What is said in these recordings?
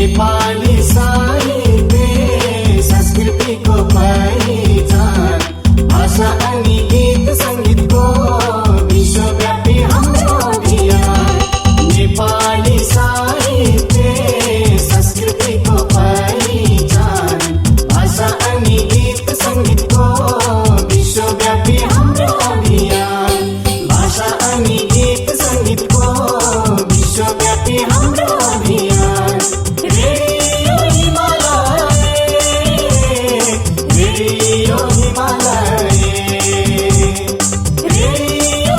नेपाली साहित्य संस्कृतिको पहिचान भाषा अनि गीत संगीतको विश्वव्यापी हाम्रो अभियान नेपाली साहित्य संस्कृतिको पहिचान भाषा अनि गीत संगीतको विश्वव्यापी हाम्रो अभियान भाषा अनि गीत संगीतको विश्वव्यापी हाम्रो अभियान radio Himalaya radio Himalaya radio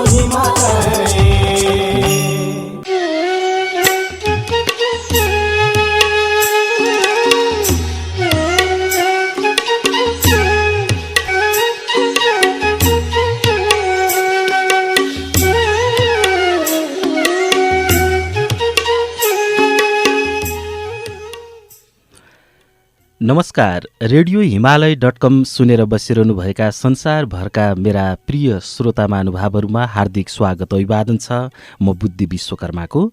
Himalaya नमस्कार। रेडियो हिमालय.com सुनेर बसिरहनुभएका संसारभरका मेरा प्रिय श्रोता महानुभावहरूमा हार्दिक स्वागत अभिवादन छ। म बुद्धि विश्वकर्माको।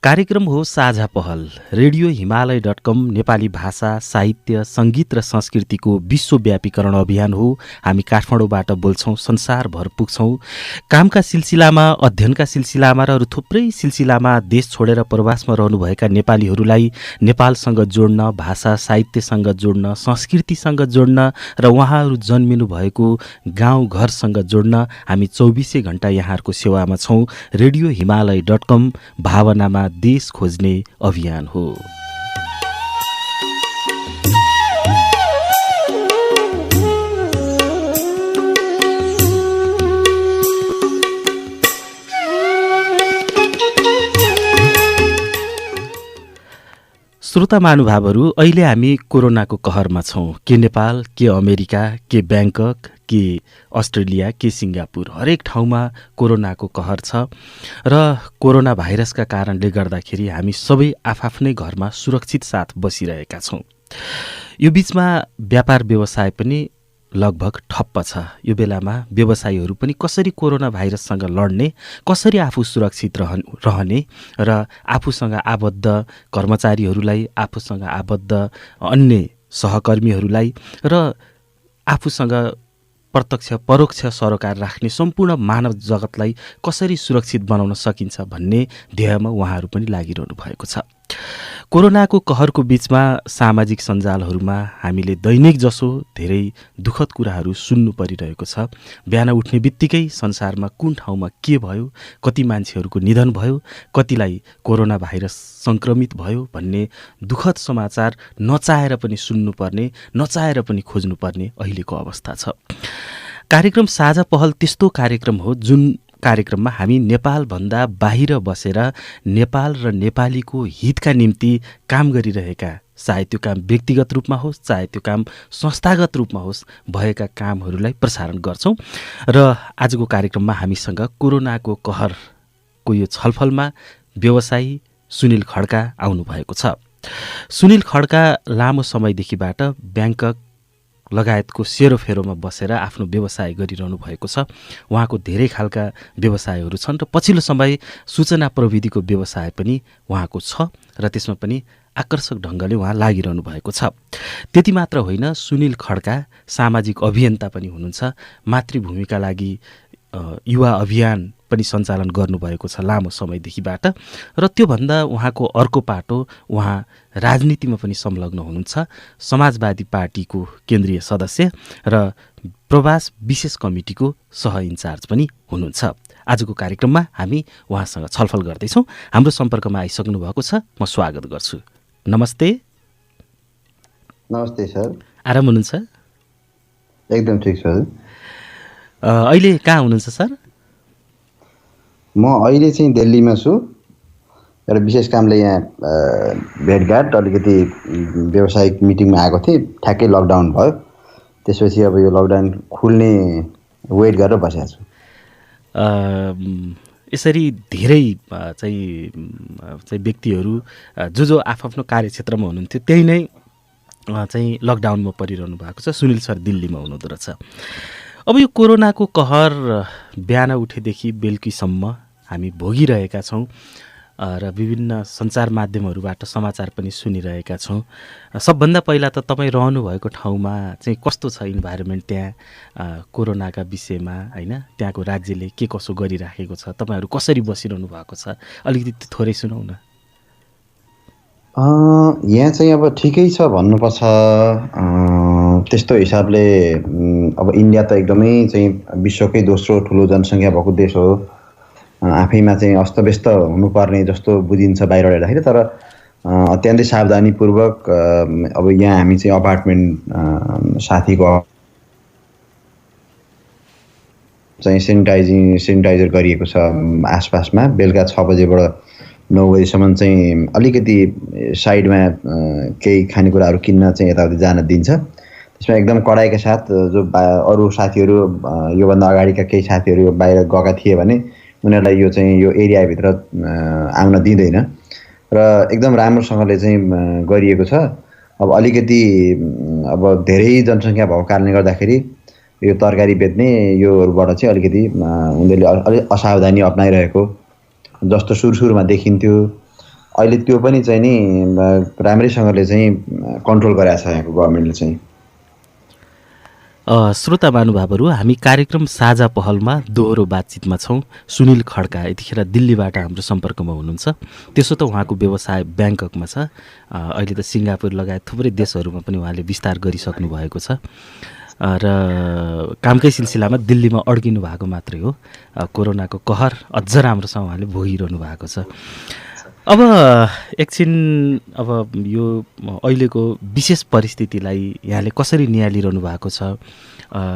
कार्यक्रम हो साझा पहल। रेडियो हिमालय.com नेपाली भाषा, साहित्य, सङ्गीत र संस्कृतिको विश्वव्यापीकरण अभियान हो। हामी काठमाडौँबाट बोल्छौँ, संसारभर पुग्छौँ। कामका सिलसिलामा, अध्ययनका सिलसिलामा र अरू थुप्रै सिलसिलामा देश छोडेर प्रवासमा रहनुभएका नेपालीहरूलाई नेपालसँग जोड्न, भाषा साहित्यसँग जोड्न, संस्कृतिसँग जोड्न र उहाँहरू जन्मिनु भएको गाउँघरसँग जोड्न हामी 24 घण्टा यहाँहरूको सेवामा छौँ। रेडियो हिमालय.com भावनामा देश खोज्ने अभियान हो। श्रोता महानुभावहरू, अहिले हामी कोरोनाको कहरमा छौँ। के नेपाल, के अमेरिका, के ब्याङ्कक, के अस्ट्रेलिया, के सिङ्गापुर, हरेक ठाउँमा कोरोनाको कहर छ र कोरोना भाइरसका कारणले गर्दाखेरि हामी सबै आफआफ्नै घरमा सुरक्षित साथ बसिरहेका छौँ। यो बिचमा व्यापार व्यवसाय पनि लगभग ठप्प छ। यो बेलामा व्यवसायीहरू पनि कसरी कोरोना भाइरससँग लड्ने, कसरी आफू सुरक्षित रहने र आफूसँग आबद्ध कर्मचारीहरूलाई, आफूसँग आबद्ध अन्य सहकर्मीहरूलाई र आफूसँग प्रत्यक्ष परोक्ष सरोकार राख्ने सम्पूर्ण मानव जगतलाई कसरी सुरक्षित बनाउन सकिन्छ भन्ने ध्येयमा उहाँहरू पनि लागिरहनु भएको छ। कोरोनाको कहरको बीचमा सामाजिक सञ्जालहरूमा हामीले दैनिक जसो धेरै दुःखद कुराहरू सुन्नु परिरहेको छ। बिहान उठ्ने बित्तिकै संसारमा कुन ठाउँमा के भयो, कति मान्छेहरूको निधन भयो, कतिलाई कोरोना भाइरस सङ्क्रमित भयो भन्ने दुःखद समाचार नचाहेर पनि सुन्नुपर्ने, नचाहेर पनि खोज्नुपर्ने अहिलेको अवस्था छ। कार्यक्रम साझा पहल त्यस्तो कार्यक्रम हो जुन कार्यक्रममा हामी नेपालभन्दा बाहिर बसेर नेपाल र नेपालीको हितका निम्ति काम गरिरहेका, चाहे त्यो काम व्यक्तिगत रूपमा होस्, चाहे त्यो काम संस्थागत रूपमा होस्, भएका कामहरूलाई प्रसारण गर्छौँ। र आजको कार्यक्रममा हामीसँग कोरोनाको कहरको यो छलफलमा व्यवसायी सुनिल खड्का आउनुभएको छ। सुनिल खड्का लामो समयदेखिबाट ब्याङ्कक लगायतको सेरोफेरोमा बसेर आफ्नो व्यवसाय गरिरहनु भएको छ। उहाँको धेरै खालका व्यवसायहरू छन् र पछिल्लो समय सूचना प्रविधिको व्यवसाय पनि उहाँको छ र त्यसमा पनि आकर्षक ढङ्गले उहाँ लागिरहनु भएको छ। त्यति मात्र होइन, सुनिल खड्का सामाजिक अभियन्ता पनि हुनुहुन्छ। मातृभूमिका लागि युवा अभियान पनि सञ्चालन गर्नुभएको छ लामो समयदेखिबाट र त्योभन्दा उहाँको अर्को पाटो उहाँ राजनीतिमा पनि संलग्न हुनुहुन्छ। समाजवादी पार्टीको केन्द्रीय सदस्य र प्रवास विशेष कमिटीको सह इन्चार्ज पनि हुनुहुन्छ। आजको कार्यक्रममा हामी उहाँसँग छलफल गर्दैछौँ। हाम्रो सम्पर्कमा आइसक्नु भएको छ, म स्वागत गर्छु। नमस्ते। नमस्ते सर। आराम हुनुहुन्छ? एकदम ठिक छ। अहिले कहाँ हुनुहुन्छ सर? म अहिले चाहिँ दिल्लीमा छु। एउटा विशेष कामले यहाँ भेटघाट अलिकति व्यावसायिक मिटिङमा आएको थिएँ। ठ्याक्कै लकडाउन भयो। त्यसपछि अब यो लकडाउन खुल्ने वेट गरेर बसेको छु। यसरी धेरै चाहिँ व्यक्तिहरू जो आफ्नो कार्यक्षेत्रमा हुनुहुन्थ्यो त्यही नै चाहिँ लकडाउनमा परिरहनु भएको छ। सुनिल सर दिल्लीमा हुनुहुँदो रहेछ। अब यो कोरोनाको कहर बिहान उठेदेखि बेलुकीसम्म हामी भोगिरहेका छौँ र विभिन्न सञ्चार माध्यमहरूबाट समाचार पनि सुनिरहेका छौँ। सबभन्दा पहिला त तपाईँ रहनुभएको ठाउँमा चाहिँ कस्तो छ इन्भाइरोमेन्ट त्यहाँ कोरोनाका विषयमा होइन, त्यहाँको राज्यले के कसो गरिराखेको छ, तपाईँहरू कसरी बसिरहनु भएको छ, अलिकति थोरै सुनाउ न। यहाँ चाहिँ अब ठिकै छ भन्नुपर्छ। त्यस्तो हिसाबले अब इन्डिया त एकदमै चाहिँ विश्वकै दोस्रो ठुलो जनसङ्ख्या भएको देश हो। आफैमा चाहिँ अस्तव्यस्त हुनुपर्ने जस्तो बुझिन्छ बाहिरबाट हेर्दाखेरि, तर अत्यन्तै सावधानीपूर्वक अब यहाँ हामी चाहिँ अपार्टमेन्ट साथीको चाहिँ सेनिटाइजर गरिएको छ आसपासमा। बेलुका 6 बजेबाट 9 बजीसम्म चाहिँ अलिकति साइडमा केही खानेकुराहरू किन्न चाहिँ यताउति जान दिन्छ। त्यसमा एकदम कडाइका साथ जो अरू साथीहरू योभन्दा अगाडिका केही साथीहरू बाहिर गएका थिए भने उनीहरूलाई यो चाहिँ यो एरियाभित्र आउन दिँदैन र एकदम राम्रोसँगले चाहिँ गरिएको छ। अब अलिकति अब धेरै जनसङ्ख्या भएको कारणले गर्दाखेरि यो तरकारी बेच्ने योहरूबाट चाहिँ अलिकति उनीहरूले अलिक असावधानी अप्नाइरहेको जस्तो सुरुमा देखिन्थ्यो। अहिले त्यो पनि चाहिँ नि राम्रैसँगले चाहिँ कन्ट्रोल गराएको छ यहाँको गभर्मेन्टले चाहिँ। श्रोता महानुभावहरू, हामी कार्यक्रम साझा पहलमा दोहोरो बातचितमा छौँ। सुनिल खड्का यतिखेर दिल्लीबाट हाम्रो सम्पर्कमा हुनुहुन्छ। त्यसो त उहाँको व्यवसाय ब्याङ्ककमा छ। अहिले त सिङ्गापुर लगायत थुप्रै देशहरूमा पनि उहाँले विस्तार गरिसक्नु भएको छ र कामकै सिलसिलामा दिल्लीमा अड्किनु भएको मात्रै हो। कोरोनाको कहर अझ राम्रोसँग उहाँले भोगिरहनु भएको छ। अब एकछिन अब यो अहिलेको विशेष परिस्थितिलाई यहाँले कसरी निहालिरहनु भएको छ,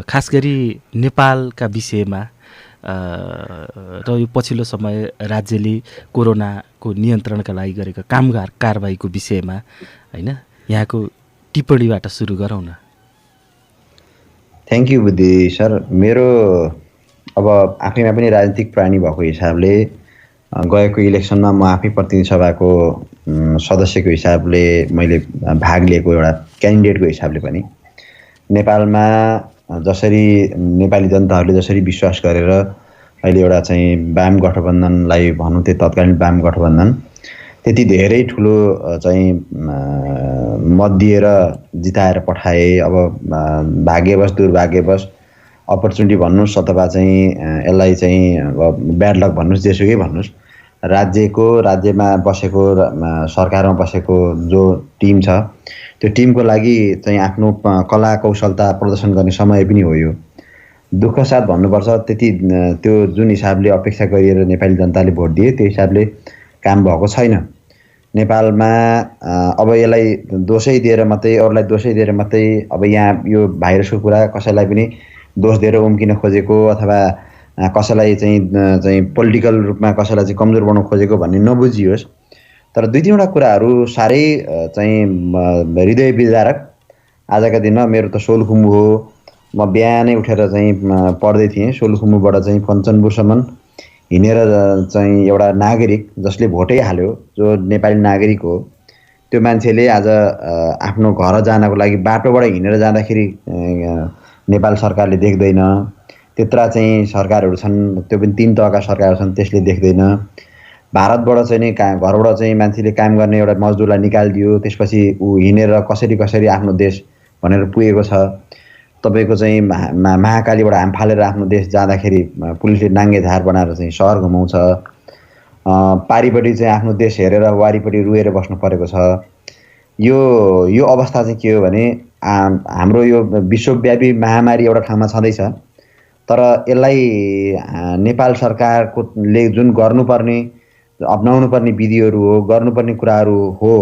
खास गरी नेपालका विषयमा र यो पछिल्लो समय राज्यले कोरोनाको नियन्त्रणका लागि गरेका कारबाहीको विषयमा होइन, यहाँको टिप्पणीबाट सुरु गरौँ न। थ्याङ्क यू बुद्धि सर। मेरो अब आफैमा पनि राजनीतिक प्राणी भएको हिसाबले गएको इलेक्सनमा म आफै प्रतिनिधि सभाको सदस्यको हिसाबले मैले भाग लिएको एउटा क्यान्डिडेटको हिसाबले पनि नेपालमा जसरी नेपाली जनताहरूले जसरी विश्वास गरेर अहिले एउटा चाहिँ वाम गठबन्धनलाई भनौँ, त्यो तत्कालीन वाम गठबन्धन त्यति धेरै ठुलो चाहिँ मत दिएर जिताएर पठाए। अब भाग्यवश दुर्भाग्यवश अपर्च्युनिटी भन्नुहोस् अथवा चाहिँ यसलाई चाहिँ ब्याड लक भन्नुहोस्, जेसुकै भन्नुहोस्, राज्यमा बसेको सरकारमा बसेको जो टिम छ त्यो टिमको लागि चाहिँ आफ्नो कला कौशलता प्रदर्शन गर्ने समय पनि हो। यो दुःख साथ भन्नुपर्छ, त्यति त्यो जुन हिसाबले अपेक्षा गरिएर नेपाली जनताले भोट दिए त्यो हिसाबले काम भएको छैन नेपालमा। अब यसलाई दोषै दिएर मात्रै, अरूलाई दोषै दिएर मात्रै अब यहाँ यो भाइरसको कुरा कसैलाई पनि दोष दिएर उम्किन खोजेको अथवा कसैलाई चाहिँ पोलिटिकल रूपमा कसैलाई चाहिँ कमजोर बनाउन खोजेको भन्ने नबुझियोस्। तर 2-3वटा कुराहरू साह्रै चाहिँ हृदय विदारक। आजका दिनमा मेरो त सोलुखुम्बु हो, म बिहानै उठेर चाहिँ पढ्दै थिएँ। सोलुखुम्बुबाट चाहिँ कञ्चनपुरसम्म हिँडेर चाहिँ एउटा नागरिक जसले भोटै हाल्यो, जो नेपाली नागरिक हो, त्यो मान्छेले आज आफ्नो घर जानको लागि बाटोबाट हिँडेर जाँदाखेरि नेपाल सरकारले देख्दैन। त्यत्रा चाहिँ सरकारहरू छन्, त्यो पनि 3 तहका सरकारहरू छन्, त्यसले देख्दैन। भारतबाट चाहिँ नि घरबाट चाहिँ मान्छेले काम गर्ने एउटा मजदुरलाई निकालिदियो, त्यसपछि ऊ हिँडेर कसरी आफ्नो देश भनेर पुगेको छ। तपाईँको चाहिँ महाकालीबाट हाम फालेर आफ्नो देश जाँदाखेरि पुलिसले नाङ्गे झार बनाएर चाहिँ सहर घुमाउँछ। पारिपट्टि चाहिँ आफ्नो देश हेरेर वारिपट्टि रुएर बस्नु परेको छ। यो अवस्था चाहिँ के हो भने हाम्रो यो विश्वव्यापी महामारी एउटा ठाउँमा छँदैछ, तर यसलाई नेपाल सरकारले जुन गर्नुपर्ने अपनाउनु पर्ने विधिहरू हो, गर्नुपर्ने कुराहरू हो,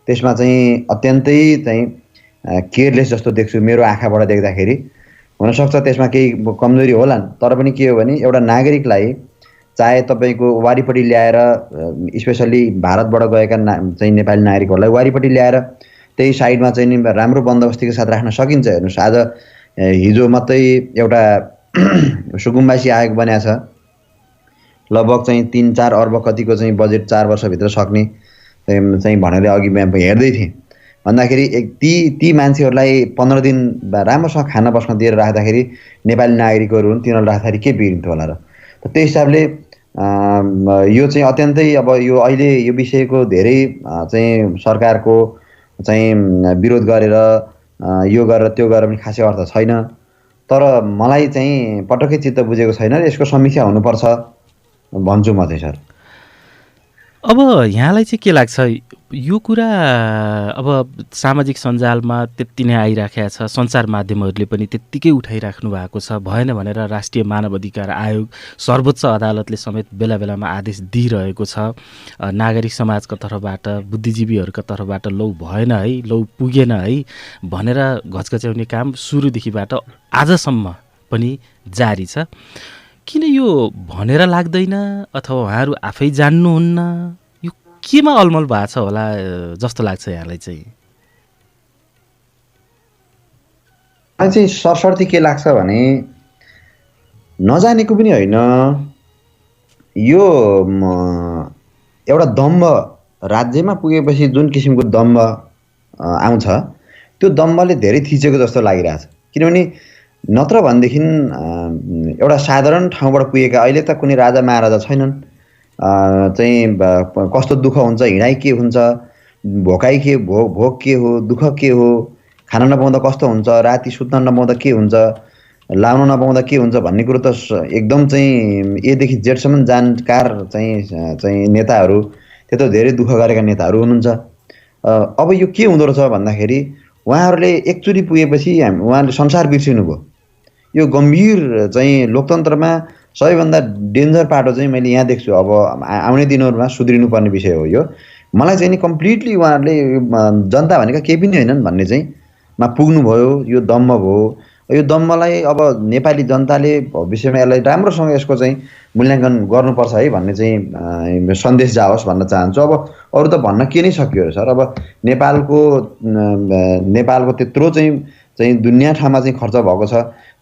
त्यसमा चाहिँ अत्यन्तै चाहिँ केयरलेस जस्तो देख्छु मेरो आँखाबाट देख्दाखेरि। हुनसक्छ त्यसमा केही कमजोरी होलान्, तर पनि के हो भने एउटा नागरिकलाई चाहे तपाईँको वारिपट्टि ल्याएर, स्पेसल्ली भारतबाट गएका चाहिँ नेपाली नागरिकहरूलाई वारिपट्टि ल्याएर त्यही साइडमा चाहिँ नि राम्रो बन्दोबस्तीको साथ राख्न सकिन्छ। हेर्नुहोस्, आज हिजो मात्रै एउटा सुकुम्बासी आयोग बनाएको छ, लगभग चाहिँ 3-4 अर्ब कतिको चाहिँ बजेट 4 वर्षभित्र सक्ने चाहिँ भनेर अघि हेर्दै थिएँ। भन्दाखेरि ती मान्छेहरूलाई 15 दिन राम्रोसँग खाना बस्न दिएर राख्दाखेरि नेपाली नागरिकहरू हुन्, तिनीहरूलाई राख्दाखेरि के बिग्रिन्थ्यो होला र। त्यो हिसाबले यो चाहिँ अत्यन्तै अब यो अहिले यो विषयको धेरै चाहिँ सरकारको चाहिँ विरोध गरेर यो गरेर त्यो गरेर पनि खासै अर्थ छैन। तर मलाई चाहिँ पटक्कै चित्त बुझेको छैन र यसको समीक्षा हुनुपर्छ भन्छु म चाहिँ सर। अब यहाँलाई चाहिँ के लाग्छ यो कुरा? अब सामाजिक सञ्जालमा त्यति नै आइराखेको छ, सञ्चार माध्यमहरूले पनि त्यत्तिकै उठाइराख्नु भएको छ। भएन भनेर राष्ट्रिय मानव अधिकार आयोग, सर्वोच्च अदालतले समेत बेला बेलामा आदेश दिइरहेको छ। नागरिक समाजको तर्फबाट, बुद्धिजीवीहरूका तर्फबाट लौ भएन है, लौ पुगेन है भनेर घचघच्याउने काम सुरुदेखिबाट आजसम्म पनि जारी छ। किन यो भनेर लाग्दैन अथवा उहाँहरू आफै जान्नुहुन्न? यो केमा अलमल भएको छ होला जस्तो लाग्छ यहाँलाई चाहिँ? मलाई चाहिँ सरसर्ती के लाग्छ भने नजानेको पनि होइन, यो एउटा दम्ब राज्यमा पुगेपछि जुन किसिमको दम्ब आउँछ त्यो दम्बले धेरै थिचेको जस्तो लागिरहेछ। किनभने नत्र भनेदेखि एउटा साधारण ठाउँबाट पुगेका, अहिले त कुनै राजा महाराजा छैनन्, चाहिँ कस्तो दुःख हुन्छ, हिँडाइ के हुन्छ, भोकाइ के भोक के हो, दुःख के हो, खान नपाउँदा कस्तो हुन्छ, राति सुत्न नपाउँदा के हुन्छ, लाउन नपाउँदा के हुन्छ भन्ने कुरो त एकदम चाहिँ एदेखि जेडसम्म जानकार चाहिँ नेताहरू, त्यो त धेरै दुःख गरेका नेताहरू हुनुहुन्छ। अब यो के हुँदो रहेछ भन्दाखेरि उहाँहरूले एकचोटि पुगेपछि उहाँहरूले संसार बिर्सिनु भयो। यो गम्भीर चाहिँ लोकतन्त्रमा सबैभन्दा डेन्जर पाटो चाहिँ मैले यहाँ देख्छु। अब आउने दिनहरूमा सुध्रिनुपर्ने विषय हो यो। मलाई चाहिँ नि कम्प्लिटली उहाँहरूले जनता भनेका केही पनि होइनन् भन्ने चाहिँ मा पुग्नुभयो। यो दम्ब भयो। यो दम्बलाई अब नेपाली जनताले भविष्यमा यसलाई राम्रोसँग यसको चाहिँ मूल्याङ्कन गर्नुपर्छ है भन्ने चाहिँ सन्देश जाओस् भन्न चाहन्छु। अब अरू त भन्न के नै सकियो सर। अब नेपालको त्यत्रो चाहिँ दुनियाँ ठाउँमा चाहिँ खर्च भएको छ,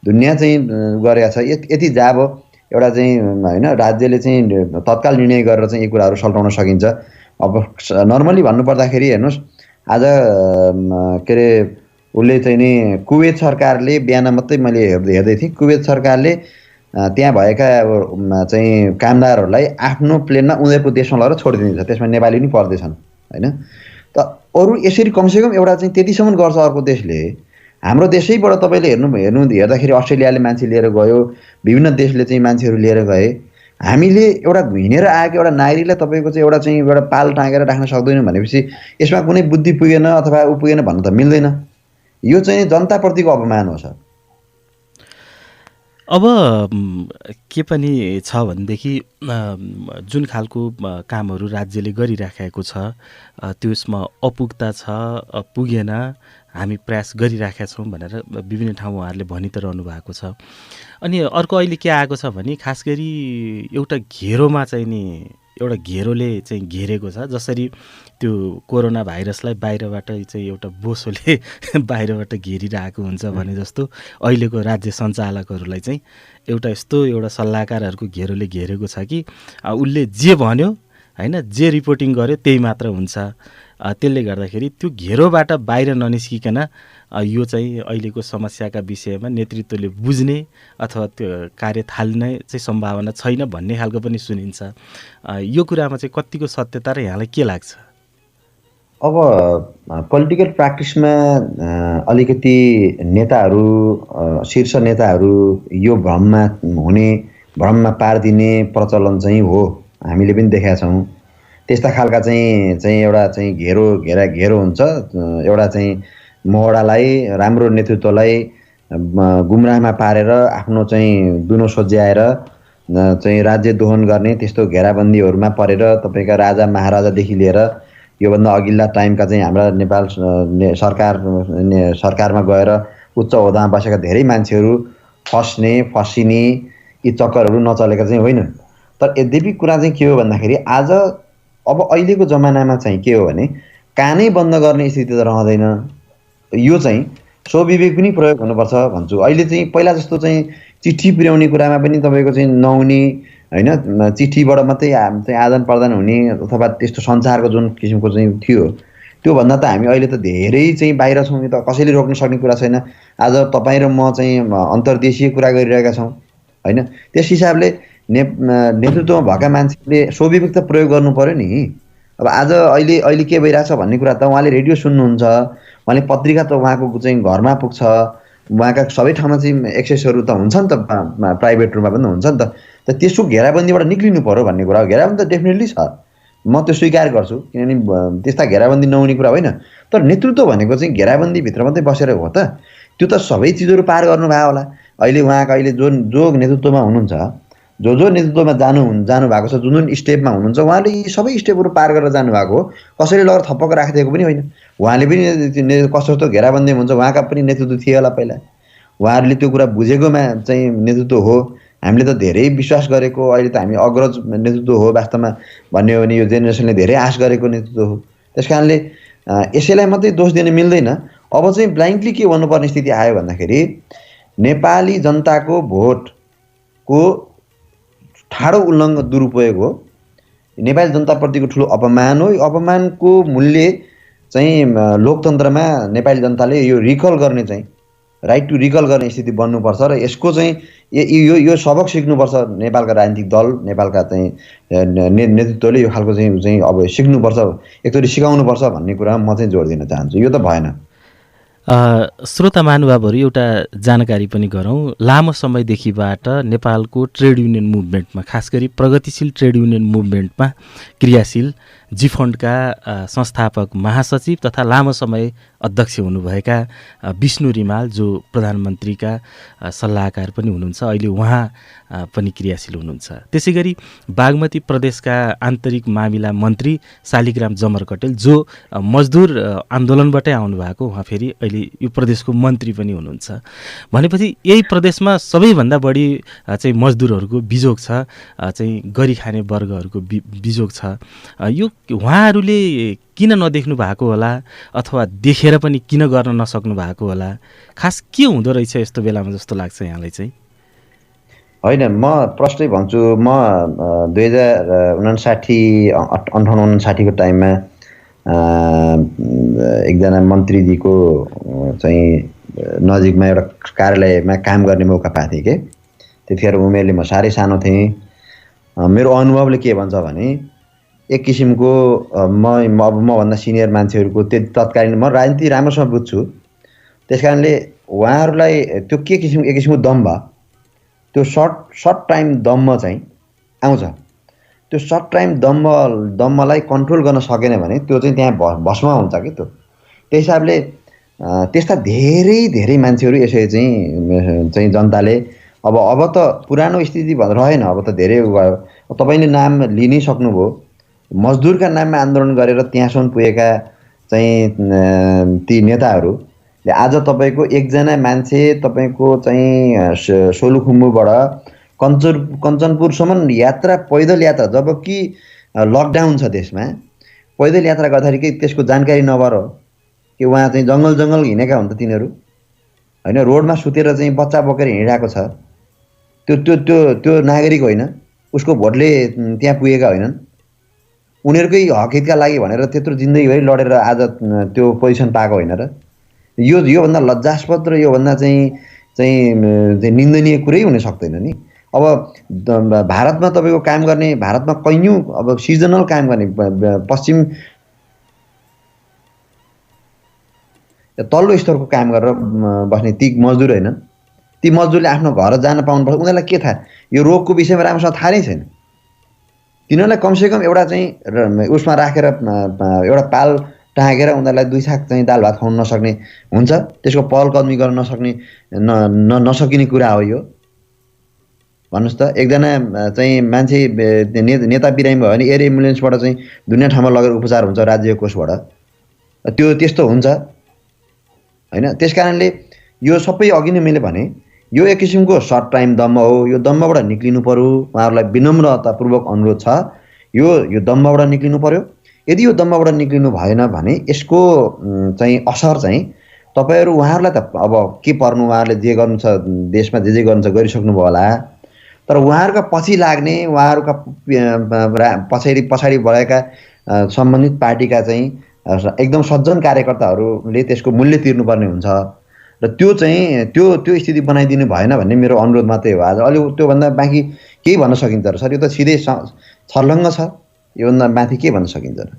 दुनियाँ चाहिँ गरेको छ, यति जाब एउटा चाहिँ होइन राज्यले चाहिँ तत्काल निर्णय गरेर चाहिँ यी कुराहरू सल्टाउन सकिन्छ। अब नर्मली भन्नुपर्दाखेरि हेर्नुहोस्, आज के अरे उसले चाहिँ नि कुवेत सरकारले बिहान मात्रै मैले हेर्दै थिएँ, कुवेत सरकारले त्यहाँ भएका चाहिँ कामदारहरूलाई आफ्नो प्लेनमा उनीहरूको देशमा लगेर छोडिदिन्छ, त्यसमा नेपाली पनि पर्दैछन् होइन। त अरू यसरी कमसेकम एउटा चाहिँ त्यतिसम्म गर्छ अर्को देशले। हाम्रो देशैबाट तपाईँले हेर्दाखेरि अस्ट्रेलियाले मान्छे लिएर गयो, विभिन्न देशले चाहिँ मान्छेहरू लिएर गए। हामीले एउटा हिँडेर आएको एउटा नागरिकलाई तपाईँको चाहिँ एउटा पाल टाँगेर राख्न सक्दैनौँ भनेपछि यसमा कुनै बुद्धि पुगेन अथवा ऊ पुगेन भन्न त मिल्दैन। यो चाहिँ जनताप्रतिको अपमान हो सर। अब के पनि छ भनेदेखि जुन खालको कामहरू राज्यले गरिराखेको छ त्यसमा अपुग्ता छ, पुगेन, हामी प्रयास गरिराखेका छौँ भनेर विभिन्न ठाउँ उहाँहरूले भनि त रहनु भएको छ। अनि अर्को अहिले के आएको छ भने खास गरी एउटा घेरोमा चाहिँ नि एउटा घेरोले चाहिँ घेरेको छ। जसरी त्यो कोरोना भाइरसलाई बाहिरबाट चाहिँ एउटा बोसोले बाहिरबाट घेरिरहेको हुन्छ भने जस्तो अहिलेको राज्य सञ्चालकहरूलाई चाहिँ एउटा सल्लाहकारहरूको घेरोले घेरेको छ कि उसले जे भन्यो होइन, जे रिपोर्टिङ गर्यो त्यही मात्र हुन्छ। त्यसले गर्दाखेरि त्यो घेरोबाट बाहिर ननिस्किकन यो चाहिँ अहिलेको समस्याका विषयमा नेतृत्वले बुझ्ने अथवा त्यो कार्य थाल्ने चाहिँ सम्भावना छैन भन्ने खालको पनि सुनिन्छ। यो कुरामा चाहिँ कतिको सत्यता र यहाँलाई के लाग्छ? अब पोलिटिकल प्र्याक्टिसमा अलिकति नेताहरू, शीर्ष नेताहरू यो भ्रममा पारिदिने प्रचलन चाहिँ हो, हामीले पनि देखेका छौँ। त्यस्ता खालका चाहिँ एउटा चाहिँ घेरो हुन्छ। एउटा चाहिँ मोहडालाई, राम्रो नेतृत्वलाई गुमराहमा पारेर आफ्नो चाहिँ दुनो सोझ्याएर चाहिँ राज्य दोहन गर्ने त्यस्तो घेराबन्दीहरूमा परेर तपाईँका राजा महाराजादेखि लिएर योभन्दा अघिल्ला टाइमका चाहिँ हाम्रा नेपाल सरकारमा गएर उच्च ओहदामा बसेका धेरै मान्छेहरू फसिने यी चक्करहरू नचलेका चाहिँ होइनन्। तर यद्यपि कुरा चाहिँ के हो भन्दाखेरि आज अब अहिलेको जमानामा चाहिँ के हो भने कानै बन्द गर्ने स्थिति त रहँदैन। यो चाहिँ स्वविवेक पनि प्रयोग हुनुपर्छ भन्छु। अहिले चाहिँ पहिला जस्तो चाहिँ चिठी पुर्याउने कुरामा पनि तपाईँको चाहिँ नहुने होइन, चिठीबाट मात्रै चाहिँ आदान प्रदान हुने अथवा त्यस्तो संसारको जुन किसिमको चाहिँ थियो त्योभन्दा त हामी अहिले त धेरै चाहिँ बाहिर छौँ। यो त कसैले रोक्न सक्ने कुरा छैन। आज तपाईँ र म चाहिँ अन्तर्देशीय कुरा गरिरहेका छौँ होइन। त्यस हिसाबले नेतृत्वमा भएका मान्छेले स्वविवेक त प्रयोग गर्नु पर्यो नि। अब आज अहिले अहिले के भइरहेछ भन्ने कुरा त उहाँले रेडियो सुन्नुहुन्छ, उहाँले पत्रिका त उहाँको चाहिँ घरमा पुग्छ, उहाँका सबै ठाउँमा चाहिँ एक्सेसहरू त हुन्छ नि त, प्राइभेट रूपमा पनि हुन्छ नि त त्यसको घेराबन्दीबाट निक्लिनु पर्यो भन्ने कुरा हो। घेराबन्दी त डेफिनेटली छ, म त्यो स्वीकार गर्छु, किनभने त्यस्ता घेराबन्दी नहुने कुरा होइन। तर नेतृत्व भनेको चाहिँ घेराबन्दीभित्र मात्रै बसेर हो त? त्यो त सबै चिजहरू पार गर्नुभयो होला। अहिले उहाँको अहिले जो नेतृत्वमा हुनुहुन्छ, जो नेतृत्वमा जानु भएको छ, जुन स्टेपमा हुनुहुन्छ, उहाँले यी सबै स्टेपहरू पार गरेर जानुभएको हो। कसैले लगेर थप्पक राखिदिएको पनि होइन। उहाँले पनि कस्तो घेराबन्दीमा हुन्छ, उहाँका पनि नेतृत्व थिए होला पहिला, उहाँहरूले त्यो कुरा बुझेकोमा चाहिँ नेतृत्व हो। हामीले त धेरै विश्वास गरेको, अहिले त हामी अग्रज नेतृत्व हो वास्तवमा भन्ने हो भने यो जेनेरेसनले धेरै आश गरेको नेतृत्व हो। त्यस कारणले यसैलाई मात्रै दोष दिन मिल्दैन। अब चाहिँ ब्लाइन्डली के भन्नुपर्ने स्थिति आयो भन्दाखेरि नेपाली जनताको भोटको ठाडो उल्लङ्घन, दुरुपयोग हो, नेपाली जनताप्रतिको ठुलो अपमान हो। यो अपमानको मूल्य चाहिँ लोकतन्त्रमा नेपाली जनताले यो रिकल गर्ने चाहिँ राइट टु रिकल गर्ने स्थिति बन्नुपर्छ र यसको चाहिँ यो सबक सिक्नुपर्छ नेपालका राजनीतिक दल, नेपालका चाहिँ नेतृत्वले यो खालको चाहिँ अब सिक्नुपर्छ, एकचोटि सिकाउनुपर्छ भन्ने कुरामा म चाहिँ जोड दिन चाहन्छु। यो त भएन। श्रोता महानुभावहरू, एउटा जानकारी पनि गरौँ। लामो समयदेखिबाट नेपालको ट्रेड युनियन मुभमेन्टमा, खास गरी प्रगतिशील ट्रेड युनियन मुभमेन्टमा क्रियाशील जिफन्डका संस्थापक महासचिव तथा लामो समय अध्यक्ष हुनुभएका विष्णु रिमाल, जो प्रधानमन्त्रीका सल्लाहकार पनि हुनुहुन्छ, अहिले उहाँ पनि क्रियाशील हुनुहुन्छ। त्यसै गरी बागमती प्रदेशका आन्तरिक मामिला मन्त्री शालिग्राम जमर कटेल, जो मजदुर आन्दोलनबाटै आउनुभएको, उहाँ फेरि अहिले यो प्रदेशको मन्त्री पनि हुनुहुन्छ। भनेपछि यही प्रदेशमा सबैभन्दा बढी चाहिँ मजदुरहरूको बिजोग छ, चाहिँ गरी खाने वर्गहरूको बिजोग छ। यो उहाँहरूले किन नदेख्नु भएको होला, अथवा देखेर पनि किन गर्न नसक्नु भएको होला? खास के हुँदो रहेछ यस्तो बेलामा जस्तो लाग्छ यहाँलाई चाहिँ? होइन, म प्रश्नै भन्छु। म 2059-58-59 को टाइममा एकजना मन्त्रीजीको चाहिँ नजिकमा एउटा कार्यालयमा काम गर्ने मौका पाएको थिएँ कि। त्यतिखेर उमेरले म साह्रै सानो थिएँ। मेरो अनुभवले के भन्छ भने एक किसिमको मभन्दा सिनियर मान्छेहरूको तत्कालीन, म राजनीति राम्रोसँग बुझ्छु, त्यस कारणले उहाँहरूलाई त्यो एक किसिमको दम्भ, त्यो सर्ट टाइम दम्म चाहिँ आउँछ। त्यो सर्ट टाइम दम्मलाई कन्ट्रोल गर्न सकेन भने त्यो चाहिँ त्यहाँ भस्म हुन्छ कि। त्यही हिसाबले त्यस्ता धेरै मान्छेहरू यसरी चाहिँ जनताले अब त पुरानो स्थिति रहेन, अब त धेरै गयो। तपाईँले नाम लिइ नै सक्नुभयो। मजदुरका नाममा आन्दोलन गरेर त्यहाँसम्म पुगेका चाहिँ ती नेताहरूले आज तपाईँको एकजना मान्छे तपाईँको चाहिँ सोलुखुम्बुबाट कञ्चनपुरसम्म यात्रा, पैदल यात्रा, जबकि लकडाउन छ देशमा, पैदल यात्रा गर्दाखेरि केही त्यसको जानकारी नभएर कि उहाँ चाहिँ जङ्गल हिँडेका हुन् त तिनीहरू, होइन? रोडमा सुतेर चाहिँ बच्चा बोकेर हिँडिरहेको छ। त्यो नागरिक होइन, उसको भोटले त्यहाँ पुगेका होइनन्। उनीहरूकै हक हितका लागि भनेर त्यत्रो जिन्दगीभरि लडेर आज त्यो पोजिसन पाएको होइन र? योभन्दा लज्जास्पद र योभन्दा चाहिँ निन्दनीय कुरै हुन सक्दैन नि। अब भारतमा तपाईँको काम गर्ने, भारतमा कैयौँ अब सिजनल काम गर्ने पश्चिम तल्लो स्तरको काम गरेर बस्ने ती मजदुर होइन, ती मजदुरले आफ्नो घर जान पाउनुपर्छ। उनीहरूलाई के थाहा? यो रोगको विषयमा राम्रोसँग थाहा नै छैन। तिनीहरूलाई कमसेकम एउटा चाहिँ उसमा राखेर एउटा पाल टाँगेर उनीहरूलाई 2 छाक चाहिँ दाल भात खुवाउन नसक्ने हुन्छ, त्यसको पहल कदमी गर्न नसक्ने नसकिने कुरा हो यो। भन्नुहोस् त, एकजना चाहिँ मान्छे नेता बिरामी भयो भने एयर एम्बुलेन्सबाट चाहिँ दुनियाँ ठाउँमा लगेर उपचार हुन्छ राज्य कोषबाट, त्यो त्यस्तो हुन्छ होइन? त्यस कारणले यो सबै अघि नै मैले भने यो एक किसिमको सर्ट टाइम दम्म हो। यो दम्मबाट निक्लिनु पर्यो। उहाँहरूलाई विनम्रतापूर्वक अनुरोध छ, यो दम्मबाट निक्लिनु पर्यो। यदि यो दम्मबाट निक्लिनु भएन भने यसको चाहिँ असर चाहिँ तपाईँहरू, उहाँहरूलाई त अब के पर्नु, उहाँहरूले जे गर्नु छ देशमा जे गर्नु छ गरिसक्नुभयो होला, तर उहाँहरूका पछि लाग्ने, उहाँहरूका पछाडि बढेका सम्बन्धित पार्टीका चाहिँ एकदम सज्जन कार्यकर्ताहरूले त्यसको मूल्य तिर्नुपर्ने हुन्छ र त्यो चाहिँ त्यो स्थिति बनाइदिनु भएन भन्ने मेरो अनुरोध मात्रै हो आज। अलि त्योभन्दा बाँकी के भन्न सकिन्छ र सर? यो त सिधै छर्लङ्ग छ, योभन्दा माथि के भन्न सकिन्छ र?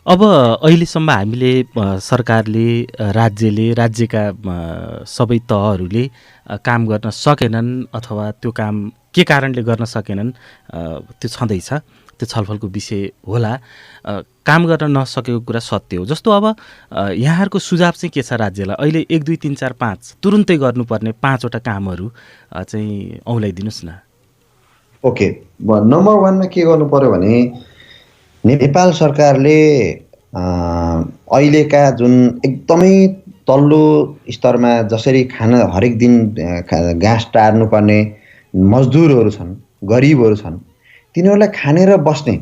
अब अहिलेसम्म हामीले सरकारले, राज्यले, राज्यका सबै तहहरूले काम गर्न सकेनन् अथवा त्यो काम के कारणले गर्न सकेनन् त्यो छँदैछ, त्यो छलफलको विषय होला। काम गर्न नसकेको कुरा सत्य हो। जस्तो अब यहाँहरूको सुझाव चाहिँ के छ राज्यलाई? अहिले 1 2 3 4 5 तुरुन्तै गर्नुपर्ने 5वटा कामहरू चाहिँ औँल्याइदिनुहोस् न। ओके, नम्बर 1मा के गर्नु पर्यो भने नेपाल सरकारले अहिलेका जुन एकदमै तल्लो स्तरमा जसरी खाना हरेक दिन घाँस टार्नुपर्ने मजदुरहरू छन्, गरिबहरू छन्, तिनीहरूलाई खाने र बस्ने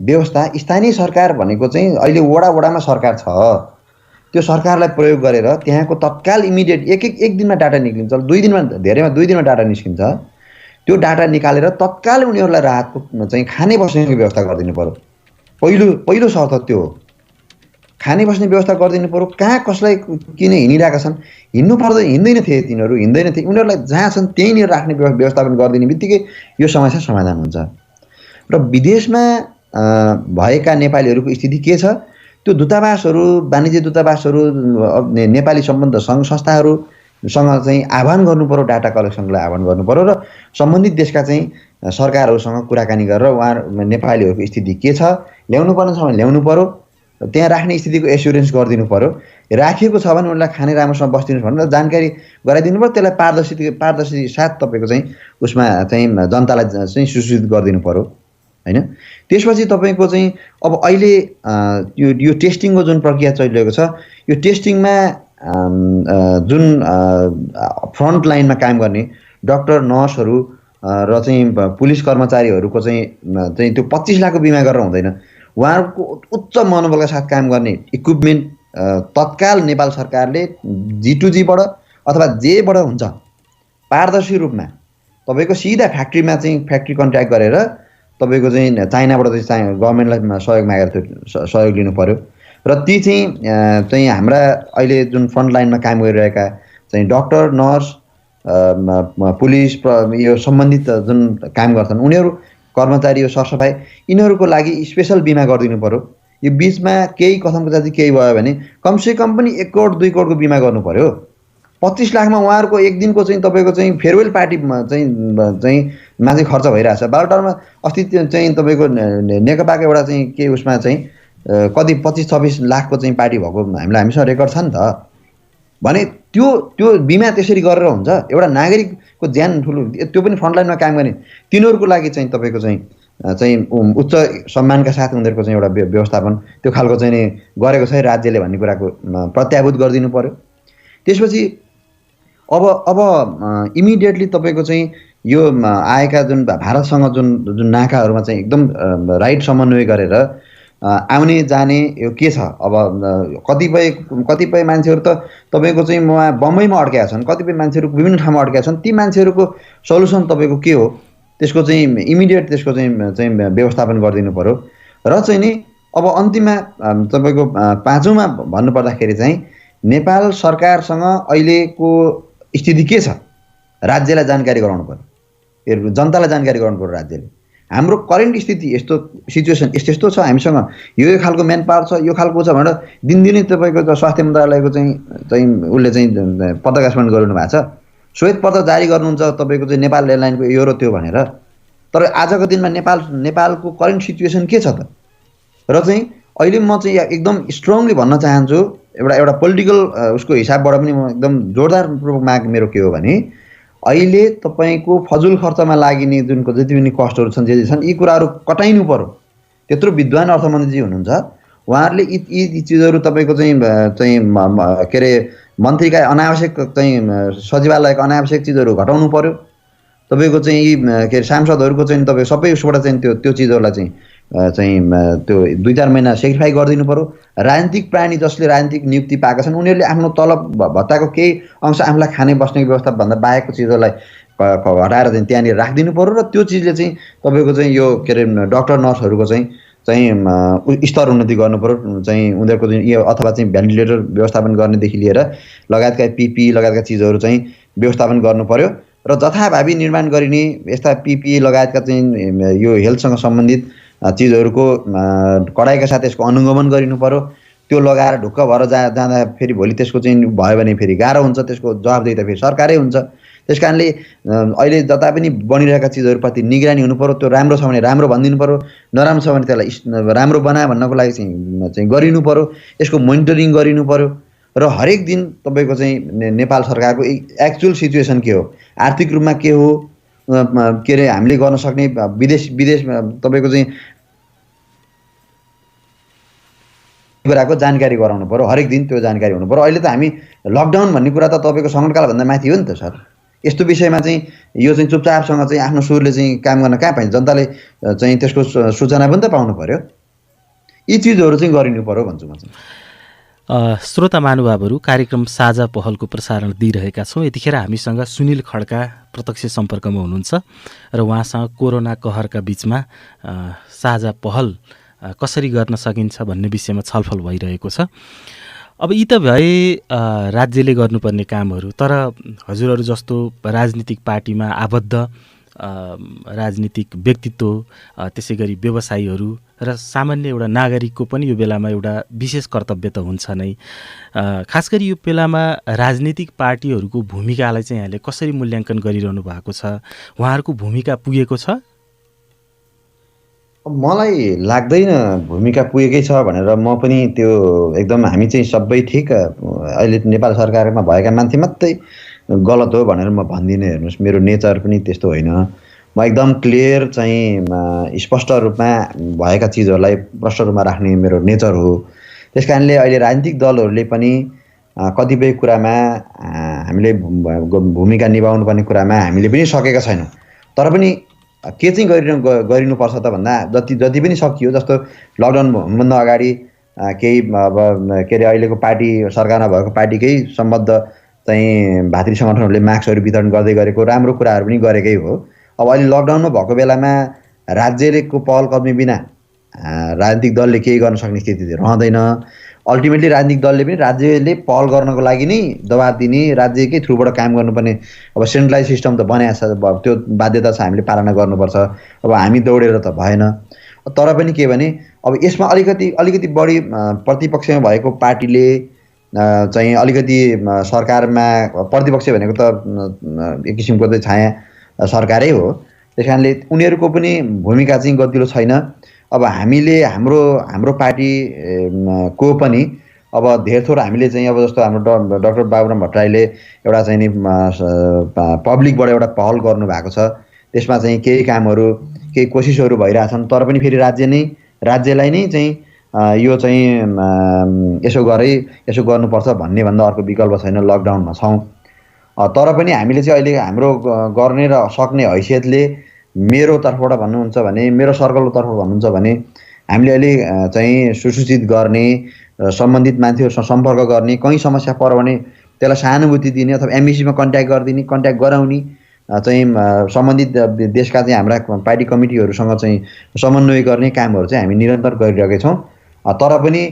व्यवस्था स्थानीय सरकार भनेको चाहिँ अहिले वडामा सरकार छ, त्यो सरकारलाई प्रयोग गरेर त्यहाँको तत्काल इमिडिएट एक दिनमा डाटा निस्किन्छ, 2 दिनमा, धेरैमा 2 दिनमा डाटा निस्किन्छ। त्यो डाटा निकालेर तत्काल उनीहरूलाई राहतको चाहिँ खाने बस्ने व्यवस्था गरिदिनु पर्यो। पहिलो शर्त त्यो हो, खाने बस्ने व्यवस्था गरिदिनु पर्यो। कहाँ कसलाई किन हिँडिरहेका छन्, हिँड्दैन थिए तिनीहरू, उनीहरूलाई जहाँ छन् त्यहीँनिर राख्ने व्यवस्थापन गरिदिने बित्तिकै यो समस्या समाधान हुन्छ। र विदेशमा भएका नेपालीहरूको स्थिति के छ? त्यो दूतावासहरू, वाणिज्य दूतावासहरू, नेपाली सम्बन्ध सङ्घ संस्थाहरूसँग चाहिँ आह्वान गर्नु पर्यो, डाटा कलेक्सनलाई आह्वान गर्नु पर्यो र सम्बन्धित देशका चाहिँ सरकारहरूसँग कुराकानी गरेर उहाँ नेपालीहरूको स्थिति के छ ल्याउनु पर्ने छ भने ल्याउनु पर्यो, त्यहाँ राख्ने स्थितिको एस्युरेन्स गरिदिनु पर्यो। राखिएको छ भने उनीहरूलाई खाने राम्रोसँग बस्दिनुहोस् भनेर जानकारी गराइदिनु पर्यो। त्यसलाई पारदर्शी साथ तपाईँको चाहिँ उसमा चाहिँ जनतालाई चाहिँ सूचित गरिदिनु पर्यो, होइन? त्यसपछि तपाईँको चाहिँ अब अहिले यो टेस्टिङको जुन प्रक्रिया चलिरहेको छ, यो टेस्टिङमा जुन फ्रन्ट लाइनमा काम गर्ने डाक्टर, नर्सहरू र चाहिँ पुलिस कर्मचारीहरूको चाहिँ त्यो 25 लाखको बिमा गरेर हुँदैन। उहाँहरूको उच्च मनोबलका साथ काम गर्ने इक्विपमेन्ट तत्काल नेपाल सरकारले G2Gबाट अथवा जेबाट हुन्छ पारदर्शी रूपमा तपाईँको सिधा फ्याक्ट्रीमा चाहिँ फ्याक्ट्री कन्ट्र्याक्ट गरेर तपाईँको चाहिँ चाइनाबाट चाहिँ गभर्मेन्टलाई सहयोग मागेर सहयोग लिनु पर्यो। र ती चाहिँ हाम्रा अहिले जुन फ्रन्ट लाइनमा काम गरिरहेका चाहिँ डाक्टर, नर्स, पुलिस, यो सम्बन्धित जुन काम गर्छन् उनीहरू, कर्मचारी, यो सरसफाइ, यिनीहरूको लागि स्पेसल बिमा गरिदिनु पर्यो। यो बिचमा केही कथम कथाची केही भयो भने कमसेकम पनि 1 करोड 2 करोडको बिमा गर्नु पर्यो। 25 लाखमा उहाँहरूको एक दिनको चाहिँ तपाईँको चाहिँ फेयरवेल पार्टीमा चाहिँ माथि खर्च भइरहेछ। बालटारमा अस्ति चाहिँ तपाईँको नेकपाको एउटा चाहिँ के उसमा चाहिँ कति 25-26 लाखको चाहिँ पार्टी भएको हामीसँग रेकर्ड छ नि त। भने त्यो बिमा त्यसरी गरेर हुन्छ? एउटा नागरिकको ज्यान ठुलो, त्यो पनि फ्रन्टलाइनमा काम गर्ने तिनीहरूको लागि चाहिँ तपाईँको चाहिँ उच्च सम्मानका साथ उनीहरूको चाहिँ एउटा व्यवस्थापन त्यो खालको चाहिँ नि गरेको छ राज्यले भन्ने कुराको प्रत्याभूत गरिदिनु पर्यो। त्यसपछि अब इमिडिएटली तपाईँको चाहिँ यो आएका जुन भारतसँग जुन नाकाहरूमा चाहिँ एकदम राइट समन्वय गरेर आउने जाने यो के छ? अब कतिपय मान्छेहरू त तपाईँको चाहिँ बम्बईमा अड्केका छन्, कतिपय मान्छेहरू विभिन्न ठाउँमा अड्केका छन्। ती मान्छेहरूको सल्युसन तपाईँको के हो? त्यसको चाहिँ इमिडिएट त्यसको चाहिँ व्यवस्थापन गरिदिनु पर्यो। र चाहिँ नि अब अन्तिममा तपाईँको 5औँमा भन्नुपर्दाखेरि चाहिँ नेपाल सरकारसँग अहिलेको स्थिति के छ राज्यलाई जानकारी गराउनु पर्यो, जनतालाई जानकारी गराउनु पर्यो। राज्यले हाम्रो करेन्ट स्थिति यस्तो सिचुएसन यस्तो छ, हामीसँग यो खालको म्यान पावर छ, यो खालको छ भनेर दिनदिनै तपाईँको स्वास्थ्य मन्त्रालयको चाहिँ उसले चाहिँ पत्रकास्पण गरिनु भएको छ। श्वेत पत्र जारी गर्नुहुन्छ तपाईँको चाहिँ नेपाल एयरलाइनको यो र त्यो भनेर। तर आजको दिनमा नेपालको करेन्ट सिचुएसन के छ त? र चाहिँ अहिले म चाहिँ एकदम स्ट्रङली भन्न चाहन्छु, एउटा पोलिटिकल उसको हिसाबबाट पनि म एकदम जोरदारपूर्वक माग मेरो के हो भने अहिले तपाईँको फजुल खर्चमा लागिने जुनको जति पनि कस्टहरू छन्, जे छन्, यी कुराहरू कटाइनु पर्यो। त्यत्रो विद्वान अर्थमन्त्रीजी हुनुहुन्छ, उहाँहरूले यी चिजहरू तपाईँको चाहिँ के अरे मन्त्रीका अनावश्यक चाहिँ सचिवालयका अनावश्यक चिजहरू घटाउनु पर्यो। तपाईँको चाहिँ यी के अरे सांसदहरूको चाहिँ तपाईँ सबै उसबाट चाहिँ त्यो चिजहरूलाई चाहिँ त्यो 2-4 महिना सेक्रिफाई गरिदिनु पर्यो। राजनीतिक प्राणी जसले राजनीतिक नियुक्ति पाएका छन् उनीहरूले आफ्नो तलब भत्ताको केही अंश आफूलाई खाने बस्ने व्यवस्था भन्दा बाहेकको चिजहरूलाई हटाएर चाहिँ त्यहाँनिर राखिदिनु पर्यो। र त्यो चिजले चाहिँ तपाईँको चाहिँ यो के अरे डाक्टर नर्सहरूको चाहिँ स्तर उन्नति गर्नु पर्यो। चाहिँ उनीहरूको चाहिँ यो अथवा चाहिँ भेन्टिलेटर व्यवस्थापन गर्नेदेखि लिएर लगायतका पिपी लगायतका चिजहरू चाहिँ व्यवस्थापन गर्नु पर्यो। र जथाभावी निर्माण गरिने यस्ता पिपिई लगायतका चाहिँ यो हेल्थसँग सम्बन्धित चिजहरूको कडाइका साथ यसको अनुगमन गरिनु पर्यो। त्यो लगाएर ढुक्क भएर जाँदा फेरि भोलि त्यसको चाहिँ भयो भने फेरि गाह्रो हुन्छ, त्यसको जवाबदेही त फेरि सरकारै हुन्छ। त्यस कारणले अहिले जता पनि बनिरहेका चिजहरूप्रति निगरानी हुनु पर्यो। त्यो राम्रो छ भने राम्रो भनिदिनु पर्यो, नराम्रो छ भने त्यसलाई राम्रो बना भन्नको लागि चाहिँ गरिनु पर्यो। यसको मोनिटरिङ गरिनु पर्यो र हरेक दिन तपाईँको चाहिँ नेपाल सरकारको एक्चुअल सिचुएसन के हो, आर्थिक रूपमा के हो, के अरे हामीले गर्न सक्ने विदेश तपाईँको चाहिँ कुराको जानकारी गराउनु पर्यो। हरेक दिन त्यो जानकारी हुनु पर्यो। अहिले त हामी लकडाउन भन्ने कुरा त तपाईँको सङ्कटकालभन्दा माथि हो नि त सर। यस्तो विषयमा चाहिँ यो चाहिँ चुपचापसँग चाहिँ आफ्नो सुरले चाहिँ काम गर्न कहाँ पाइन्छ, जनताले चाहिँ त्यसको सूचना पनि त पाउनु पर्यो। यी चिजहरू चाहिँ गरिनु पर्यो भन्छु म चाहिँ। श्रोता महानुभावहरू, कार्यक्रम साझा पहलको प्रसारण दिइरहेका छौँ। यतिखेर हामीसँग सुनिल खड्का प्रत्यक्ष सम्पर्कमा हुनुहुन्छ र उहाँसँग कोरोना कहरका बिचमा साझा पहल कसरी गर्न सकिन्छ भन्ने विषयमा छलफल भइरहेको छ। अब यी त भए राज्यले गर्नुपर्ने कामहरू, तर हजुरहरू जस्तो राजनीतिक पार्टीमा आबद्ध राजनीतिक व्यक्तित्व, त्यसै गरी व्यवसायीहरू र सामान्य एउटा नागरिकको पनि यो बेलामा एउटा विशेष कर्तव्य त हुन्छ नै। खास गरी यो बेलामा राजनीतिक पार्टीहरूको भूमिकालाई चाहिँ यहाँले कसरी मूल्याङ्कन गरिरहनु भएको छ? उहाँहरूको भूमिका पुगेको छ? मलाई लाग्दैन भूमिका पुगेकै छ भनेर। म पनि त्यो एकदम हामी चाहिँ सबै ठिक, अहिले नेपाल सरकारमा भएका मान्छे मात्रै गलत हो भनेर म भन्दिनँ। हेर्नुहोस्, मेरो नेचर पनि त्यस्तो होइन। म एकदम क्लियर चाहिँ स्पष्ट रूपमा भएका चिजहरूलाई प्रष्ट रूपमा राख्ने मेरो नेचर हो। त्यस कारणले अहिले राजनीतिक दलहरूले पनि कतिपय कुरामा हामीले भूमिका निभाउनु पर्ने कुरामा हामीले पनि सकेका छैनौँ। तर पनि के चाहिँ गरिनुपर्छ त भन्दा जति पनि सकियो, जस्तो लकडाउन हुनुभन्दा अगाडि केही अब के अरे अहिलेको पार्टी सरकारमा भएको पार्टीकै सम्बद्ध चाहिँ भातृ सङ्गठनहरूले मास्कहरू वितरण गर्दै गरेको राम्रो कुराहरू पनि गरेकै हो। अब अहिले लकडाउनमा भएको बेलामा राज्यको पहल कदमी बिना राजनीतिक दलले केही गर्न सक्ने स्थिति रहँदैन। अल्टिमेटली राजनीतिक दलले पनि राज्यले पहल गर्नको लागि नै दबाब दिने, राज्यकै थ्रुबाट काम गर्नुपर्ने अब सेन्ट्रलाइज सिस्टम त बनाएको छ, त्यो बाध्यता छ, हामीले पालना गर्नुपर्छ। अब हामी दौडेर त भएन। तर पनि के भने अब यसमा अलिकति बढी प्रतिपक्षमा भएको पार्टीले चाहिँ अलिकति सरकारमा, प्रतिपक्ष भनेको त एक किसिमको चाहिँ छाया सरकारै हो। त्यस कारणले उनीहरूको पनि भूमिका चाहिँ गतिलो छैन। अब हामीले हाम्रो पार्टी को पनि अब धेर थोर हामीले चाहिँ अब जस्तो हाम्रो डाक्टर बाबुराम भट्टराईले एउटा चाहिँ नि पब्लिकबाट एउटा पहल गर्नु भएको छ। त्यसमा चाहिँ केही कामहरू, केही कोसिसहरू भइरहेछन्। तर पनि फेरि राज्यलाई नै चाहिँ यो चाहिँ यसो गर्नुपर्छ भन्ने भन्दा अर्को विकल्प छैन। लकडाउनमा छौँ। तर पनि हामीले चाहिँ अहिले हाम्रो गर्ने र सक्ने हैसियतले मेरो तर्फबाट भन्नुहुन्छ भने, मेरो सर्कलको तर्फबाट भन्नुहुन्छ भने, हामीले अहिले चाहिँ सुसूचित गर्ने, सम्बन्धित मान्छेहरूसँग सम्पर्क गर्ने, कहीँ समस्या पर्यो भने त्यसलाई सहानुभूति दिने अथवा एमबिसीमा कन्ट्याक्ट गराउने, चाहिँ सम्बन्धित देशका चाहिँ हाम्रा पार्टी कमिटीहरूसँग चाहिँ समन्वय गर्ने कामहरू चाहिँ हामी निरन्तर गरिरहेका छौँ। तर पनि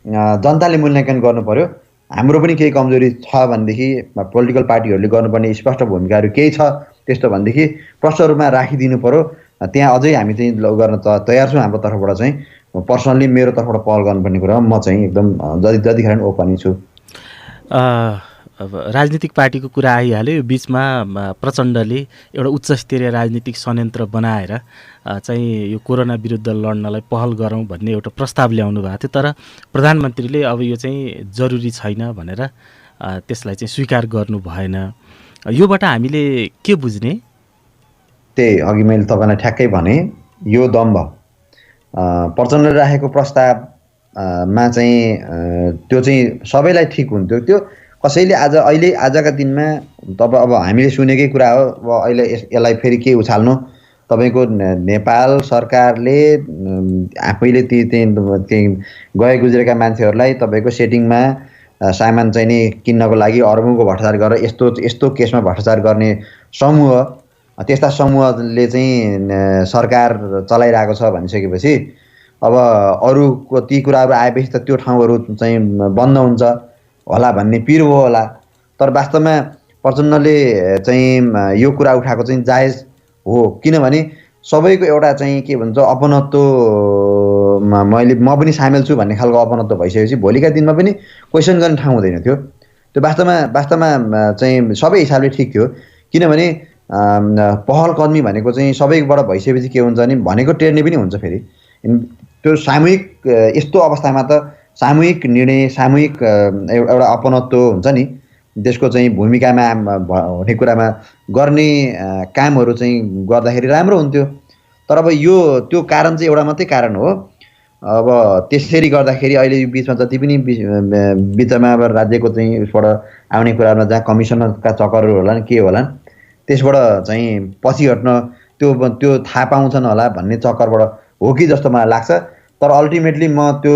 जनताले मूल्याङ्कन गर्नु पर्यो। हाम्रो पनि केही कमजोरी छ भनेदेखि पोलिटिकल पार्टीहरूले गर्नुपर्ने स्पष्ट भूमिकाहरू केही छ त्यस्तो भनेदेखि प्रष्ट रूपमा राखिदिनु पर्यो। त्यहाँ अझै हामी चाहिँ गर्न तयार छौँ। हाम्रो तर्फबाट चाहिँ पर्सनल्ली मेरो तर्फबाट पहल गर्नुपर्ने कुरा म चाहिँ एकदम जतिखेर ओपन छु। अब राजनीतिक पार्टीको कुरा आइहाल्यो। यो बिचमा प्रचण्डले एउटा उच्च स्तरीय राजनीतिक संयन्त्र बनाएर चाहिँ यो कोरोना विरुद्ध लड्नलाई पहल गरौँ भन्ने एउटा प्रस्ताव ल्याउनु भएको थियो। तर प्रधानमन्त्रीले अब यो चाहिँ जरुरी छैन भनेर त्यसलाई चाहिँ स्वीकार गर्नु भएन। योबाट हामीले के बुझ्ने? त्यही अघि मैले तपाईँलाई ठ्याक्कै भने, यो दम्भ प्रचण्डले राखेको प्रस्तावमा चाहिँ त्यो चाहिँ सबैलाई ठिक हुन्थ्यो। त्यो कसैले आजका दिनमा अब हामीले सुनेकै कुरा हो। अब अहिले यसलाई फेरि के उछाल्नु, तपाईँको नेपाल सरकारले आफैले त्यही गए गुज्रेका मान्छेहरूलाई तपाईँको सेटिङमा सामान चाहिँ नि किन्नको लागि अर्बौँको भ्रष्टाचार गरेर यस्तो केसमा भ्रष्टाचार गर्ने समूह, त्यस्ता समूहले चाहिँ सरकार चलाइरहेको छ भनिसकेपछि अब अरूको ती कुराहरू आएपछि त त्यो ठाउँहरू चाहिँ बन्द हुन्छ होला भन्ने पिर हो होला। तर वास्तवमा प्रचण्डले चाहिँ यो कुरा उठाएको चाहिँ जायज हो, किनभने सबैको एउटा चाहिँ के भन्छ अपनत्वमा म पनि सामेल छु भन्ने खालको अपनत्व भइसकेपछि भोलिका दिनमा पनि क्वेसन गर्ने ठाउँ हुँदैन थियो। त्यो वास्तवमा चाहिँ सबै हिसाबले ठिक थियो, किनभने पहल कदमी भनेको चाहिँ सबैबाट भइसकेपछि के हुन्छ भने भनेको टेर्ने पनि हुन्छ। फेरि त्यो सामूहिक यस्तो अवस्थामा त सामूहिक निर्णय, सामूहिक एउटा अपनत्व हुन्छ नि, देशको चाहिँ भूमिकामा हुने कुरामा गर्ने कामहरू चाहिँ गर्दाखेरि राम्रो हुन्थ्यो। तर अब यो त्यो कारण चाहिँ एउटा मात्रै कारण हो। अब त्यसरी गर्दाखेरि अहिले यो बिचमा जति पनि बिचमा अब राज्यको चाहिँ उसबाट आउने कुरामा जहाँ कमिसनरका चक्करहरू होलान् के होलान्, त्यसबाट चाहिँ पछि हट्न त्यो थाहा पाउँछन् होला भन्ने चक्करबाट हो कि जस्तो मलाई लाग्छ। तर अल्टिमेटली म त्यो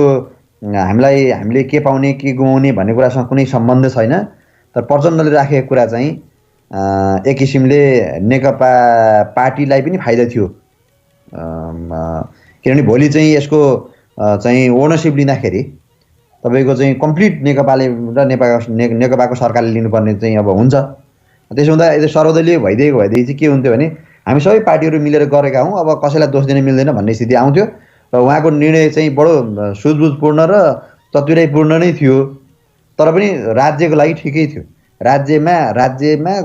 हामीले के पाउने के गुमाउने भन्ने कुरासँग कुनै सम्बन्ध छैन। तर प्रचण्डले राखेको कुरा चाहिँ एक किसिमले नेकपा पार्टीलाई पनि फाइदा थियो, किनभने भोलि चाहिँ यसको चाहिँ ओनरसिप लिँदाखेरि तपाईँको चाहिँ कम्प्लिट नेकपाले र नेकपाको सरकारले लिनुपर्ने चाहिँ अब हुन्छ। त्यसो हुँदा यदि सर्वदलीय भइदिएको भएदेखि चाहिँ के हुन्थ्यो भने हामी सबै पार्टीहरू मिलेर गरेका हौँ, अब कसैलाई दोष दिन मिल्दैन भन्ने स्थिति आउँथ्यो र उहाँको निर्णय चाहिँ बडो सुझबुझपूर्ण र चतुराइपूर्ण नै थियो। तर पनि राज्यको लागि ठिकै थियो। राज्यमा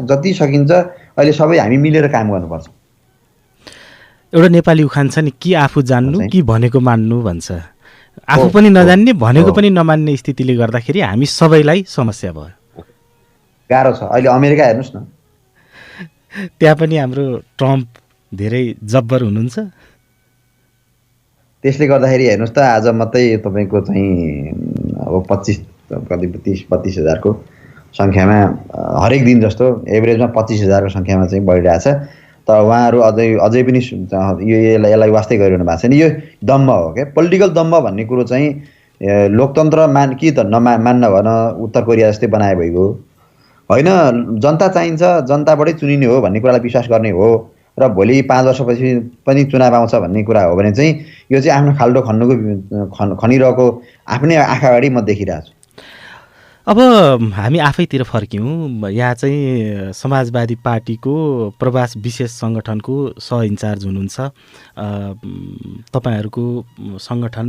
जति सकिन्छ अहिले सबै हामी मिलेर काम गर्नुपर्छ। एउटा नेपाली उखान छ नि, कि आफू जान्नु कि भनेको मान्नु भन्छ। आफू पनि नजान्ने भनेको पनि नमान्ने स्थितिले गर्दाखेरि हामी सबैलाई समस्या भयो, गाह्रो छ। अहिले अमेरिका हेर्नुहोस् न, त्यहाँ पनि हाम्रो ट्रम्प धेरै जब्बर हुनुहुन्छ। त्यसले गर्दाखेरि हेर्नुहोस् त आज मात्रै तपाईँको चाहिँ अब 30-32 हजारको सङ्ख्यामा हरेक दिन जस्तो एभरेजमा 25 हजारको सङ्ख्यामा चाहिँ बढिरहेछ। तर उहाँहरू अझै पनि यसलाई वास्तै गरिरहनु भएको छैन। यो दम्भ हो क्या, पोलिटिकल दम्भ भन्ने कुरो चाहिँ लोकतन्त्र कि त मान्न भन उत्तर कोरिया जस्तै बनाए भइगयो होइन। जनता चाहिन्छ, जनताबाटै चुनिने हो भन्ने कुरालाई विश्वास गर्ने हो र भोलि 5 वर्षपछि पनि चुनाव आउँछ भन्ने कुरा हो भने चाहिँ यो चाहिँ आफ्नो खाल्डो खनिरहेको आफ्नै आँखा अगाडि म देखिरहेको छु। अब हामी आफैतिर फर्क्यौँ। यहाँ चाहिँ समाजवादी पार्टीको प्रवास विशेष सङ्गठनको सह-इन्चार्ज हुनुहुन्छ। तपाईँहरूको सङ्गठन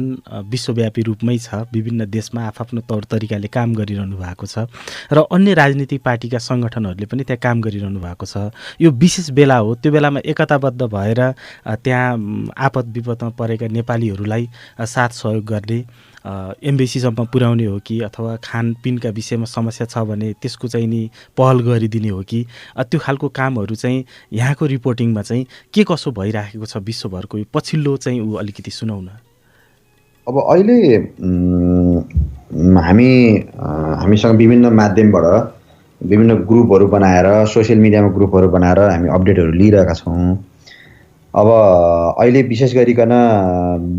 विश्वव्यापी रूपमै छ, विभिन्न देशमा आफ्नो तौर तरिकाले काम गरिरहनु भएको छ र अन्य राजनीतिक पार्टीका सङ्गठनहरूले पनि त्यहाँ काम गरिरहनु भएको छ। यो विशेष बेला हो, त्यो बेलामा एकताबद्ध भएर त्यहाँ आपद विपदमा परेका नेपालीहरूलाई साथ सहयोग गर्ने, एम्बेसीसम्म पुर्याउने हो कि अथवा खानपिनका विषयमा समस्या छ भने त्यसको चाहिँ नि पहल गरिदिने हो कि, त्यो खालको कामहरू चाहिँ यहाँको रिपोर्टिङमा चाहिँ के कसो भइराखेको छ विश्वभरको, यो पछिल्लो चाहिँ ऊ अलिकति सुनाउन। अब अहिले हामीसँग विभिन्न माध्यमबाट विभिन्न ग्रुपहरू बनाएर, सोसियल मिडियामा ग्रुपहरू बनाएर हामी अपडेटहरू लिइरहेका छौँ। अब अहिले विशेष गरिकन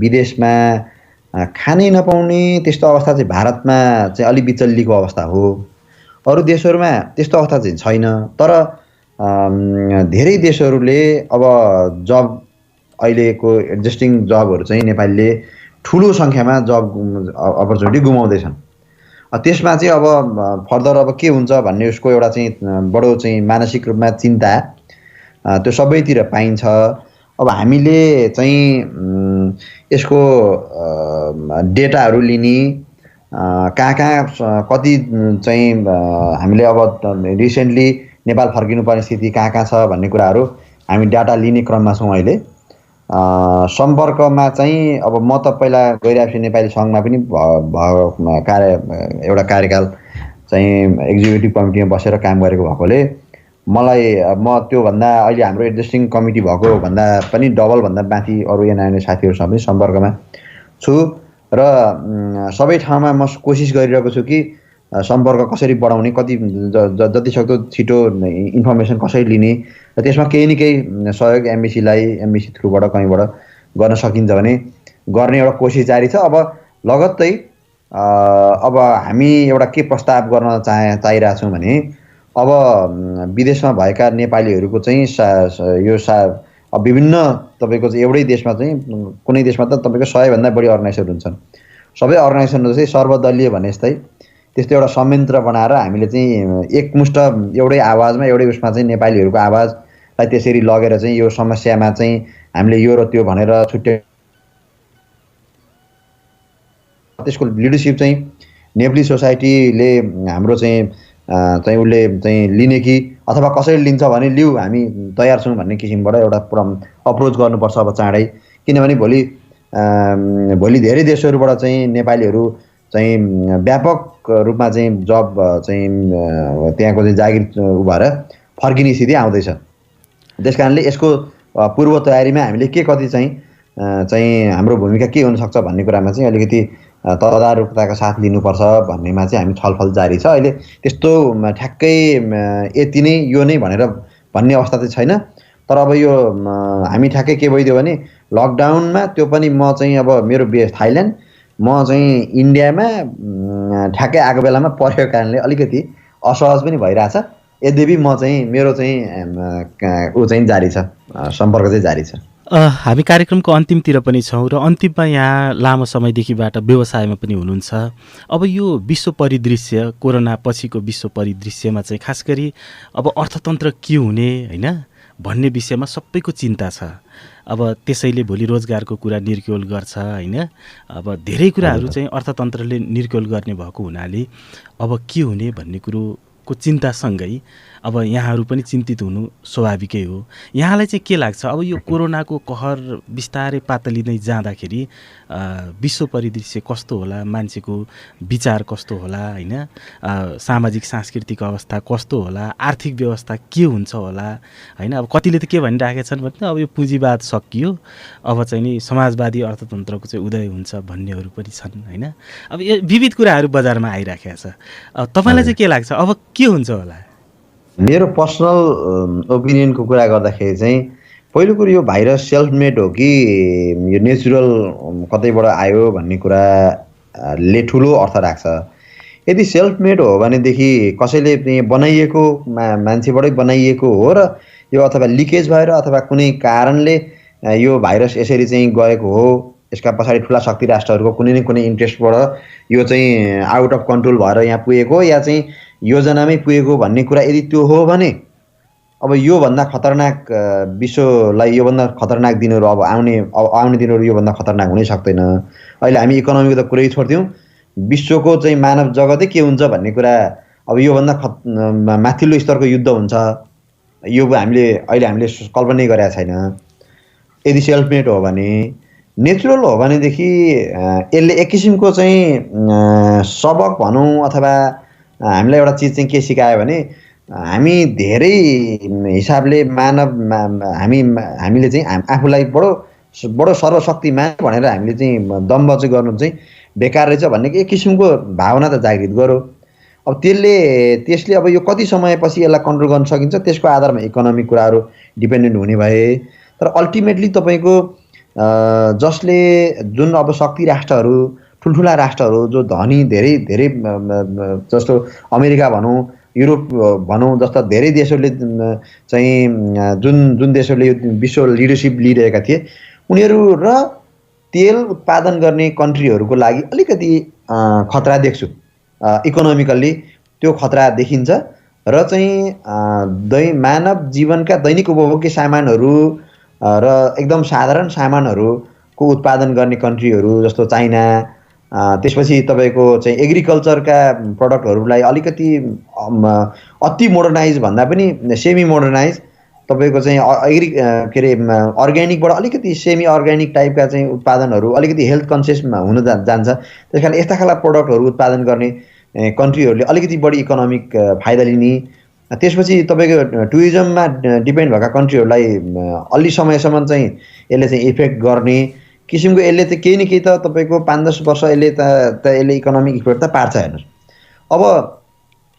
विदेशमा खानै नपाउने त्यस्तो अवस्था चाहिँ भारतमा चाहिँ अलि बिचल्लीको अवस्था हो। अरू देशहरूमा त्यस्तो अवस्था चाहिँ छैन। तर धेरै देशहरूले अब जब अहिलेको एक्जिस्टिङ जबहरू चाहिँ नेपालीले ठुलो सङ्ख्यामा जब अपर्च्युनिटी गुमाउँदैछन्। त्यसमा चाहिँ अब फर्दर अब के हुन्छ भन्ने उसको एउटा चाहिँ बडो चाहिँ मानसिक रूपमा चिन्ता त्यो सबैतिर पाइन्छ। अब हामीले चाहिँ यसको डेटाहरू लिने, कहाँ कति चाहिँ हामीले अब रिसेन्टली नेपाल फर्किनुपर्ने स्थिति कहाँ छ भन्ने कुराहरू हामी डाटा लिने क्रममा छौँ। अहिले सम्पर्कमा चाहिँ अब म त पहिला गइरहेको छु नेपाली सङ्घमा पनि एउटा कार्यकाल चाहिँ एक्जिक्युटिभ कमिटीमा बसेर काम गरेको भएकोले मलाई म त्योभन्दा अहिले हाम्रो एडजस्टिङ कमिटी भएको भन्दा पनि डबलभन्दा माथि अरू नयाँ साथीहरूसँग पनि सम्पर्कमा छु र सबै ठाउँमा म कोसिस गरिरहेको छु कि सम्पर्क कसरी बढाउने, जति सक्दो छिटो इन्फर्मेसन कसरी लिने र त्यसमा केही न केही सहयोग एमबिसी थ्रुबाट कहीँबाट गर्न सकिन्छ भने गर्ने एउटा कोसिस जारी छ। अब लगत्तै अब हामी एउटा के प्रस्ताव गर्न चाहिरहेछौँ भने अब विदेशमा भएका नेपालीहरूको चाहिँ अब विभिन्न तपाईँको चाहिँ एउटै देशमा चाहिँ कुनै देशमा त तपाईँको 100 भन्दा बढी अर्गनाइजेसन हुन्छन्। सबै अर्गनाइजेसनहरू चाहिँ सर्वदलीय भने जस्तै त्यस्तो एउटा संयन्त्र बनाएर हामीले चाहिँ एकमुष्ट एउटै आवाजमा एउटै उसमा चाहिँ नेपालीहरूको आवाजलाई त्यसरी लगेर चाहिँ यो समस्यामा चाहिँ हामीले यो र त्यो भनेर छुट्याइ त्यसको लिडरसिप चाहिँ नेप्ली सोसाइटीले हाम्रो चाहिँ उसले चाहिँ लिने कि अथवा कसैले लिन्छ भने लिऊ हामी तयार छौँ भन्ने किसिमबाट एउटा अप्रोच गर्नुपर्छ अब चाँडै। किनभने भोलि धेरै देशहरूबाट चाहिँ नेपालीहरू चाहिँ व्यापक रूपमा चाहिँ जब चाहिँ त्यहाँको चाहिँ जागिर भएर फर्किने स्थिति आउँदैछ। त्यस कारणले यसको पूर्व तयारीमा हामीले के कति चाहिँ हाम्रो भूमिका के हुनसक्छ भन्ने कुरामा चाहिँ अलिकति तदारुकताका साथ लिनुपर्छ भन्नेमा चाहिँ हामी छलफल जारी छ। अहिले त्यस्तो ठ्याक्कै यति नै यो नै भनेर भन्ने अवस्था चाहिँ छैन। तर अब यो हामी ठ्याक्कै के भइदियो भने लकडाउनमा त्यो पनि म चाहिँ अब मेरो बेस थाइल्यान्ड म चाहिँ इन्डियामा ठ्याक्कै आएको बेलामा परेको कारणले अलिकति असहज पनि भइरहेछ। यद्यपि म चाहिँ मेरो चाहिँ ऊ चाहिँ जारी छ, सम्पर्क चाहिँ जारी छ। हामी कार्यक्रमको अन्तिमतिर पनि छौँ र अन्तिममा यहाँ लामो समयदेखिबाट व्यवसायमा पनि हुनुहुन्छ। अब यो विश्व परिदृश्य कोरोना पछिको विश्व परिदृश्यमा चाहिँ खास गरी अब अर्थतन्त्र के हुने होइन भन्ने विषयमा सबैको चिन्ता छ। अब त्यसैले भोलि रोजगारको कुरा निर्क्योल गर्छ होइन। अब धेरै कुराहरू चाहिँ अर्थतन्त्रले निर्क्योल गर्ने भएको हुनाले अब के हुने भन्ने कुरोको चिन्तासँगै अब यहाँहरू पनि चिन्तित हुनु स्वाभाविकै हो। यहाँलाई चाहिँ के लाग्छ अब यो कोरोनाको कहर बिस्तारै पातलिँदै जाँदाखेरि विश्व परिदृश्य कस्तो होला, मान्छेको विचार कस्तो होला होइन, सामाजिक सांस्कृतिक अवस्था कस्तो होला, आर्थिक व्यवस्था के हुन्छ होला होइन। अब कतिले त के भनिराखेका छन् भने अब यो पुँजीवाद सकियो अब चाहिँ नि समाजवादी अर्थतन्त्रको चाहिँ उदय हुन्छ भन्नेहरू पनि छन् होइन। अब यो विविध कुराहरू बजारमा आइराखेको छ। तपाईँलाई चाहिँ के लाग्छ अब के हुन्छ होला? मेरो पर्सनल ओपिनियनको कुरा गर्दाखेरि चाहिँ पहिलो कुरो यो भाइरस सेल्फ मेड हो कि यो नेचुरल कतैबाट आयो भन्ने कुराले ठुलो अर्थ राख्छ। यदि सेल्फ मेड हो भनेदेखि कसैले बनाइएको मान्छेबाटै बनाइएको हो र यो अथवा लिकेज भएर अथवा कुनै कारणले यो भाइरस यसरी चाहिँ गएको हो, यसका पछाडि ठुला शक्ति राष्ट्रहरूको कुनै न कुनै इन्ट्रेस्टबाट यो चाहिँ आउट अफ कन्ट्रोल भएर यहाँ पुगेको या चाहिँ योजनामै पुगेको भन्ने कुरा यदि त्यो हो भने अब योभन्दा खतरनाक विश्वलाई योभन्दा खतरनाक दिनहरू अब आउने दिनहरू योभन्दा खतरनाक हुनै सक्दैन। अहिले हामी इकोनोमीको त कुरै छोड्थ्यौँ, विश्वको चाहिँ मानव जगतै के हुन्छ भन्ने कुरा अब योभन्दा माथिल्लो स्तरको युद्ध हुन्छ यो अहिले हामीले कल्पनै गरेका छैन। यदि सेल्फ मेड हो भने, नेचुरल हो भनेदेखि यसले एक किसिमको चाहिँ सबक भनौँ अथवा हामीलाई एउटा चिज चाहिँ के सिकायो भने हामी धेरै हिसाबले हामीले चाहिँ आफूलाई बडो सर्वशक्तिमान भनेर हामीले चाहिँ दम्ब चाहिँ गर्नु चाहिँ बेकार रहेछ भन्ने एक किसिमको भावना त जागृत गर्यो। अब त्यसले अब यो कति समयपछि यसलाई कन्ट्रोल गर्न सकिन्छ त्यसको आधारमा इकोनोमिक कुराहरू डिपेन्डेन्ट हुने भए। तर अल्टिमेटली तपाईँको जसले जुन अब शक्ति राष्ट्रहरू ठुल्ठुला राष्ट्रहरू जो धनी धेरै धेरै जस्तो अमेरिका भनौँ युरोप भनौँ जस्ता धेरै देशहरूले चाहिँ जुन देशहरूले यो विश्व लिडरसिप लिइरहेका थिए उनीहरू र तेल उत्पादन गर्ने कन्ट्रीहरूको लागि अलिकति खतरा देख्छु। इकोनोमिकल्ली त्यो खतरा देखिन्छ र चाहिँ मानव जीवनका दैनिक उपभोग्य सामानहरू र एकदम साधारण सामानहरूको उत्पादन गर्ने कन्ट्रीहरू जस्तो चाइना, त्यसपछि तपाईँको चाहिँ एग्रिकल्चरका प्रडक्टहरूलाई अलिकति अति मोडर्नाइज भन्दा पनि सेमी मोडर्नाइज तपाईँको चाहिँ के अरे अर्ग्यानिकबाट अलिकति सेमी अर्ग्यानिक टाइपका चाहिँ उत्पादनहरू अलिकति हेल्थ कन्सियसमा हुन जान्छ। त्यस कारण यस्ता खालका प्रडक्टहरू उत्पादन गर्ने कन्ट्रीहरूले अलिकति बढी इकोनोमिक फाइदा लिने। त्यसपछि तपाईँको टुरिज्ममा डिपेन्ड भएका कन्ट्रीहरूलाई अलि समयसम्म चाहिँ यसले चाहिँ इफेक्ट गर्ने किसिमको यसले चाहिँ केही न केही त तपाईँको 5-10 वर्ष यसले इकोनोमिक इफेक्ट त पार्छ हेर्नुहोस्। अब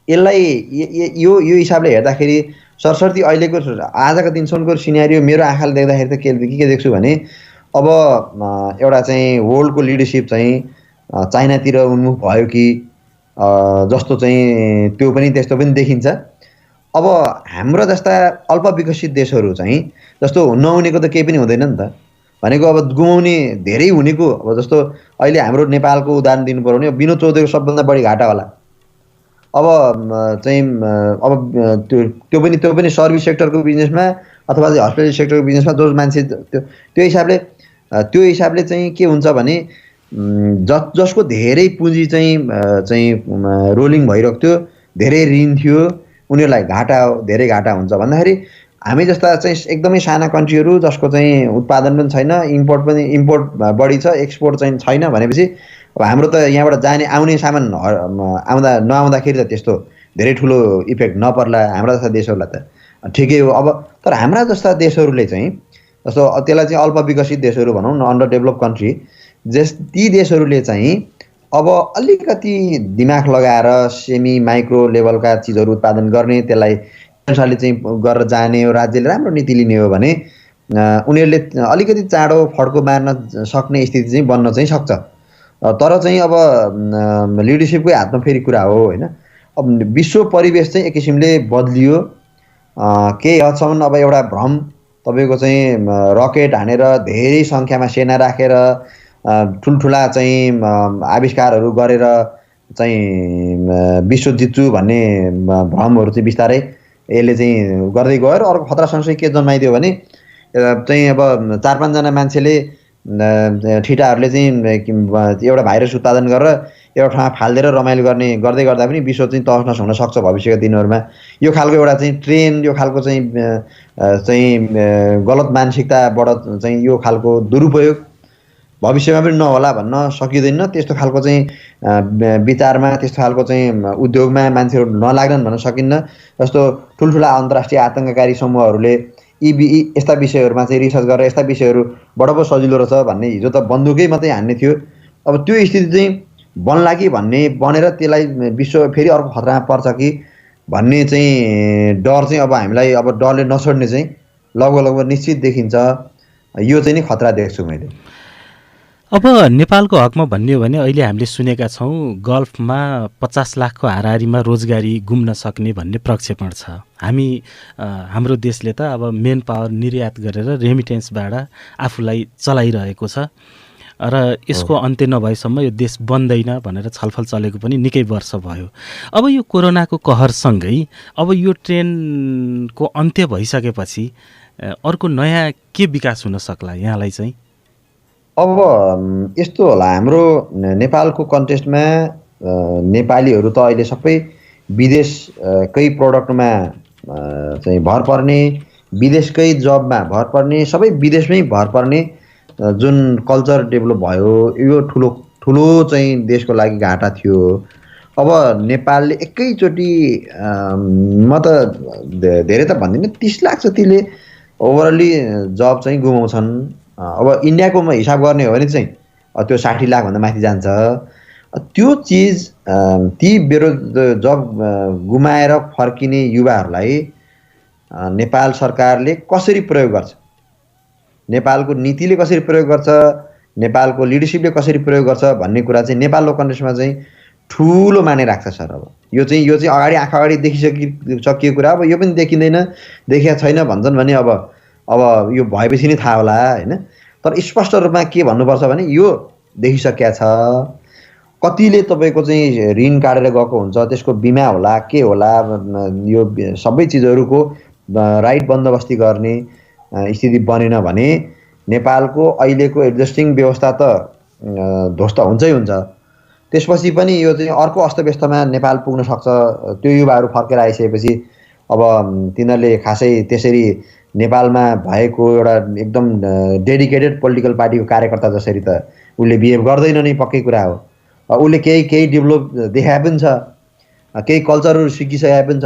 यसलाई यो हिसाबले हेर्दाखेरि सरसर्ती अहिलेको आजको दिनसम्मको सिनेरियो मेरो आँखाले देख्दाखेरि त के देख्छु भने अब एउटा चाहिँ वर्ल्डको लिडरसिप चाहिँ चाइनातिर उन्मुख भयो कि जस्तो चाहिँ त्यो पनि त्यस्तो पनि देखिन्छ। अब हाम्रो जस्ता अल्प विकसित देशहरू चाहिँ जस्तो नहुनेको त केही पनि हुँदैन नि त, भनेको अब गुमाउने धेरै हुनेको अब जस्तो अहिले हाम्रो नेपालको उदाहरण दिनु पर्यो भने विनोद चौधरीको सबभन्दा बढी घाटा होला अब चाहिँ अब त्यो पनि सर्भिस सेक्टरको बिजनेसमा अथवा चाहिँ हस्पिटल सेक्टरको बिजनेसमा जो मान्छे त्यो हिसाबले चाहिँ के हुन्छ भने जसको धेरै पुँजी चाहिँ रोलिङ भइरहेको थियो, धेरै ऋण थियो, उनीहरूलाई धेरै घाटा हुन्छ भन्दाखेरि हामी जस्ता चाहिँ एकदमै साना कन्ट्रीहरू जसको चाहिँ उत्पादन पनि छैन, इम्पोर्ट बढी छ, एक्सपोर्ट चाहिँ छैन भनेपछि अब हाम्रो त यहाँबाट आउने सामान नआउँदाखेरि त त्यस्तो धेरै ठुलो इफेक्ट नपर्ला हाम्रा जस्ता देशहरूलाई त ठिकै हो। अब तर हाम्रा जस्ता देशहरूले चाहिँ जस्तो त्यसलाई चाहिँ अल्प विकसित देशहरू भनौँ न, अन्डर डेभलप कन्ट्री, ती देशहरूले चाहिँ अब अलिकति दिमाग लगाएर सेमी माइक्रो लेभलका चिजहरू उत्पादन गर्ने, त्यसलाई अनुसारले चाहिँ गरेर जाने हो, राज्यले राम्रो नीति लिने हो भने उनीहरूले अलिकति चाँडो फड्को मार्न सक्ने स्थिति चाहिँ बन्न चाहिँ सक्छ। तर चाहिँ अब लिडरसिपकै हातमा फेरि कुरा हो होइन। अब विश्व परिवेश चाहिँ एक किसिमले बदलियो केही हदसम्म। अब एउटा भ्रम तपाईँको चाहिँ रकेट हानेर धेरै सङ्ख्यामा सेना राखेर ठुल्ठुला चाहिँ आविष्कारहरू गरेर चाहिँ विश्व जित्छु भन्ने भ्रमहरू चाहिँ बिस्तारै यसले चाहिँ गर्दै गयो र अर्को खतरा सँगसँगै के जन्माइदियो भने चाहिँ अब 4-5 जना मान्छेले ठिटाहरूले चाहिँ एउटा भाइरस उत्पादन गरेर एउटा ठाउँमा फालिदिएर रमाइलो गर्दै गर्दा पनि विश्व चाहिँ तहस नहस हुन सक्छ भविष्यका दिनहरूमा। यो खालको एउटा चाहिँ ट्रेन, यो खालको चाहिँ गलत मानसिकताबाट चाहिँ यो खालको दुरुपयोग भविष्यमा पनि नहोला भन्न सकिँदैन। त्यस्तो खालको चाहिँ विचारमा, त्यस्तो खालको चाहिँ उद्योगमा मान्छेहरू नलाग्छन् भन्न सकिन्न। जस्तो ठुल्ठुला अन्तर्राष्ट्रिय आतङ्ककारी समूहहरूले यस्ता विषयहरूमा चाहिँ रिसर्च गरेर यस्ता विषयहरूबाट पो सजिलो रहेछ भन्ने, हिजो त बन्दुकै मात्रै हान्ने थियो, अब त्यो स्थिति चाहिँ बन्ला कि बनेर त्यसलाई विश्व फेरि अर्को खतरामा पर्छ कि भन्ने चाहिँ डर चाहिँ अब हामीलाई अब डरले नछोड्ने चाहिँ लगभग निश्चित देखिन्छ। यो चाहिँ नि खतरा देख्छु मैले। अब नेपालको हकमा भन्ने हो भने अहिले हामीले सुनेका छौँ गल्फमा 50 लाखको हाराहारीमा रोजगारी गुम्न सक्ने भन्ने प्रक्षेपण छ। हाम्रो देशले त अब मेन पावर निर्यात गरेर रेमिटेन्सबाट आफूलाई चलाइरहेको छ र यसको अन्त्य नभएसम्म यो देश बन्दैन भनेर छलफल चलेको पनि निकै वर्ष भयो। अब यो कोरोनाको कहरसँगै अब यो ट्रेनको अन्त्य भइसकेपछि अर्को नयाँ के विकास हुन सक्ला यहाँलाई चाहिँ? अब यस्तो होला, हाम्रो नेपालको कन्टेस्टमा नेपालीहरू त अहिले सबै विदेशकै प्रोडक्टमा चाहिँ भर पर्ने, विदेशकै जबमा भर पर्ने, सबै विदेशमै भर पर्ने जुन कल्चर डेभलप भयो, यो ठुलो चाहिँ देशको लागि घाटा थियो। अब नेपालले एकैचोटि म त धेरै त भन्दिनँ 30 लाख जतिले ओभरअली जब चाहिँ गुमाउँछन्। अब इन्डियाको हिसाब गर्ने हो भने चाहिँ त्यो 60 लाखभन्दा माथि जान्छ। त्यो चिज ती जब गुमाएर फर्किने युवाहरूलाई नेपाल सरकारले कसरी प्रयोग गर्छ, नेपालको नीतिले कसरी प्रयोग गर्छ, नेपालको लिडरसिपले कसरी प्रयोग गर्छ भन्ने कुरा चाहिँ नेपालको कन्टेक्स्टमा चाहिँ ठुलो माने राख्छ सर। अब यो चाहिँ अगाडि आँखा अगाडि देखिसकिएको कुरा, अब यो पनि देखिँदैन, देखिया छैन भन्छन् भने अब यो भएपछि नै थाहा होला होइन। तर स्पष्ट रूपमा के भन्नुपर्छ भने यो देखिसकेका छ। कतिले तपाईँको चाहिँ ऋण काटेर गएको हुन्छ, त्यसको बिमा होला के होला, यो सबै चिजहरूको राइट बन्दोबस्ती गर्ने स्थिति बनेन भने नेपालको अहिलेको एडजस्टिङ व्यवस्था त ध्वस्त हुन्छै हुन्छ। त्यसपछि पनि यो चाहिँ अर्को अस्तव्यस्तमा नेपाल पुग्न सक्छ। त्यो युवाहरू फर्केर आइसकेपछि अब तिनीहरूले खासै त्यसरी नेपालमा भएको एउटा एकदम डेडिकेटेड पोलिटिकल पार्टीको कार्यकर्ता जसरी त उसले बिहेभ गर्दैन नै पक्कै कुरा हो। उसले केही डेभलप देखाए पनि छ, केही कल्चरहरू सिकिसकेका पनि छ।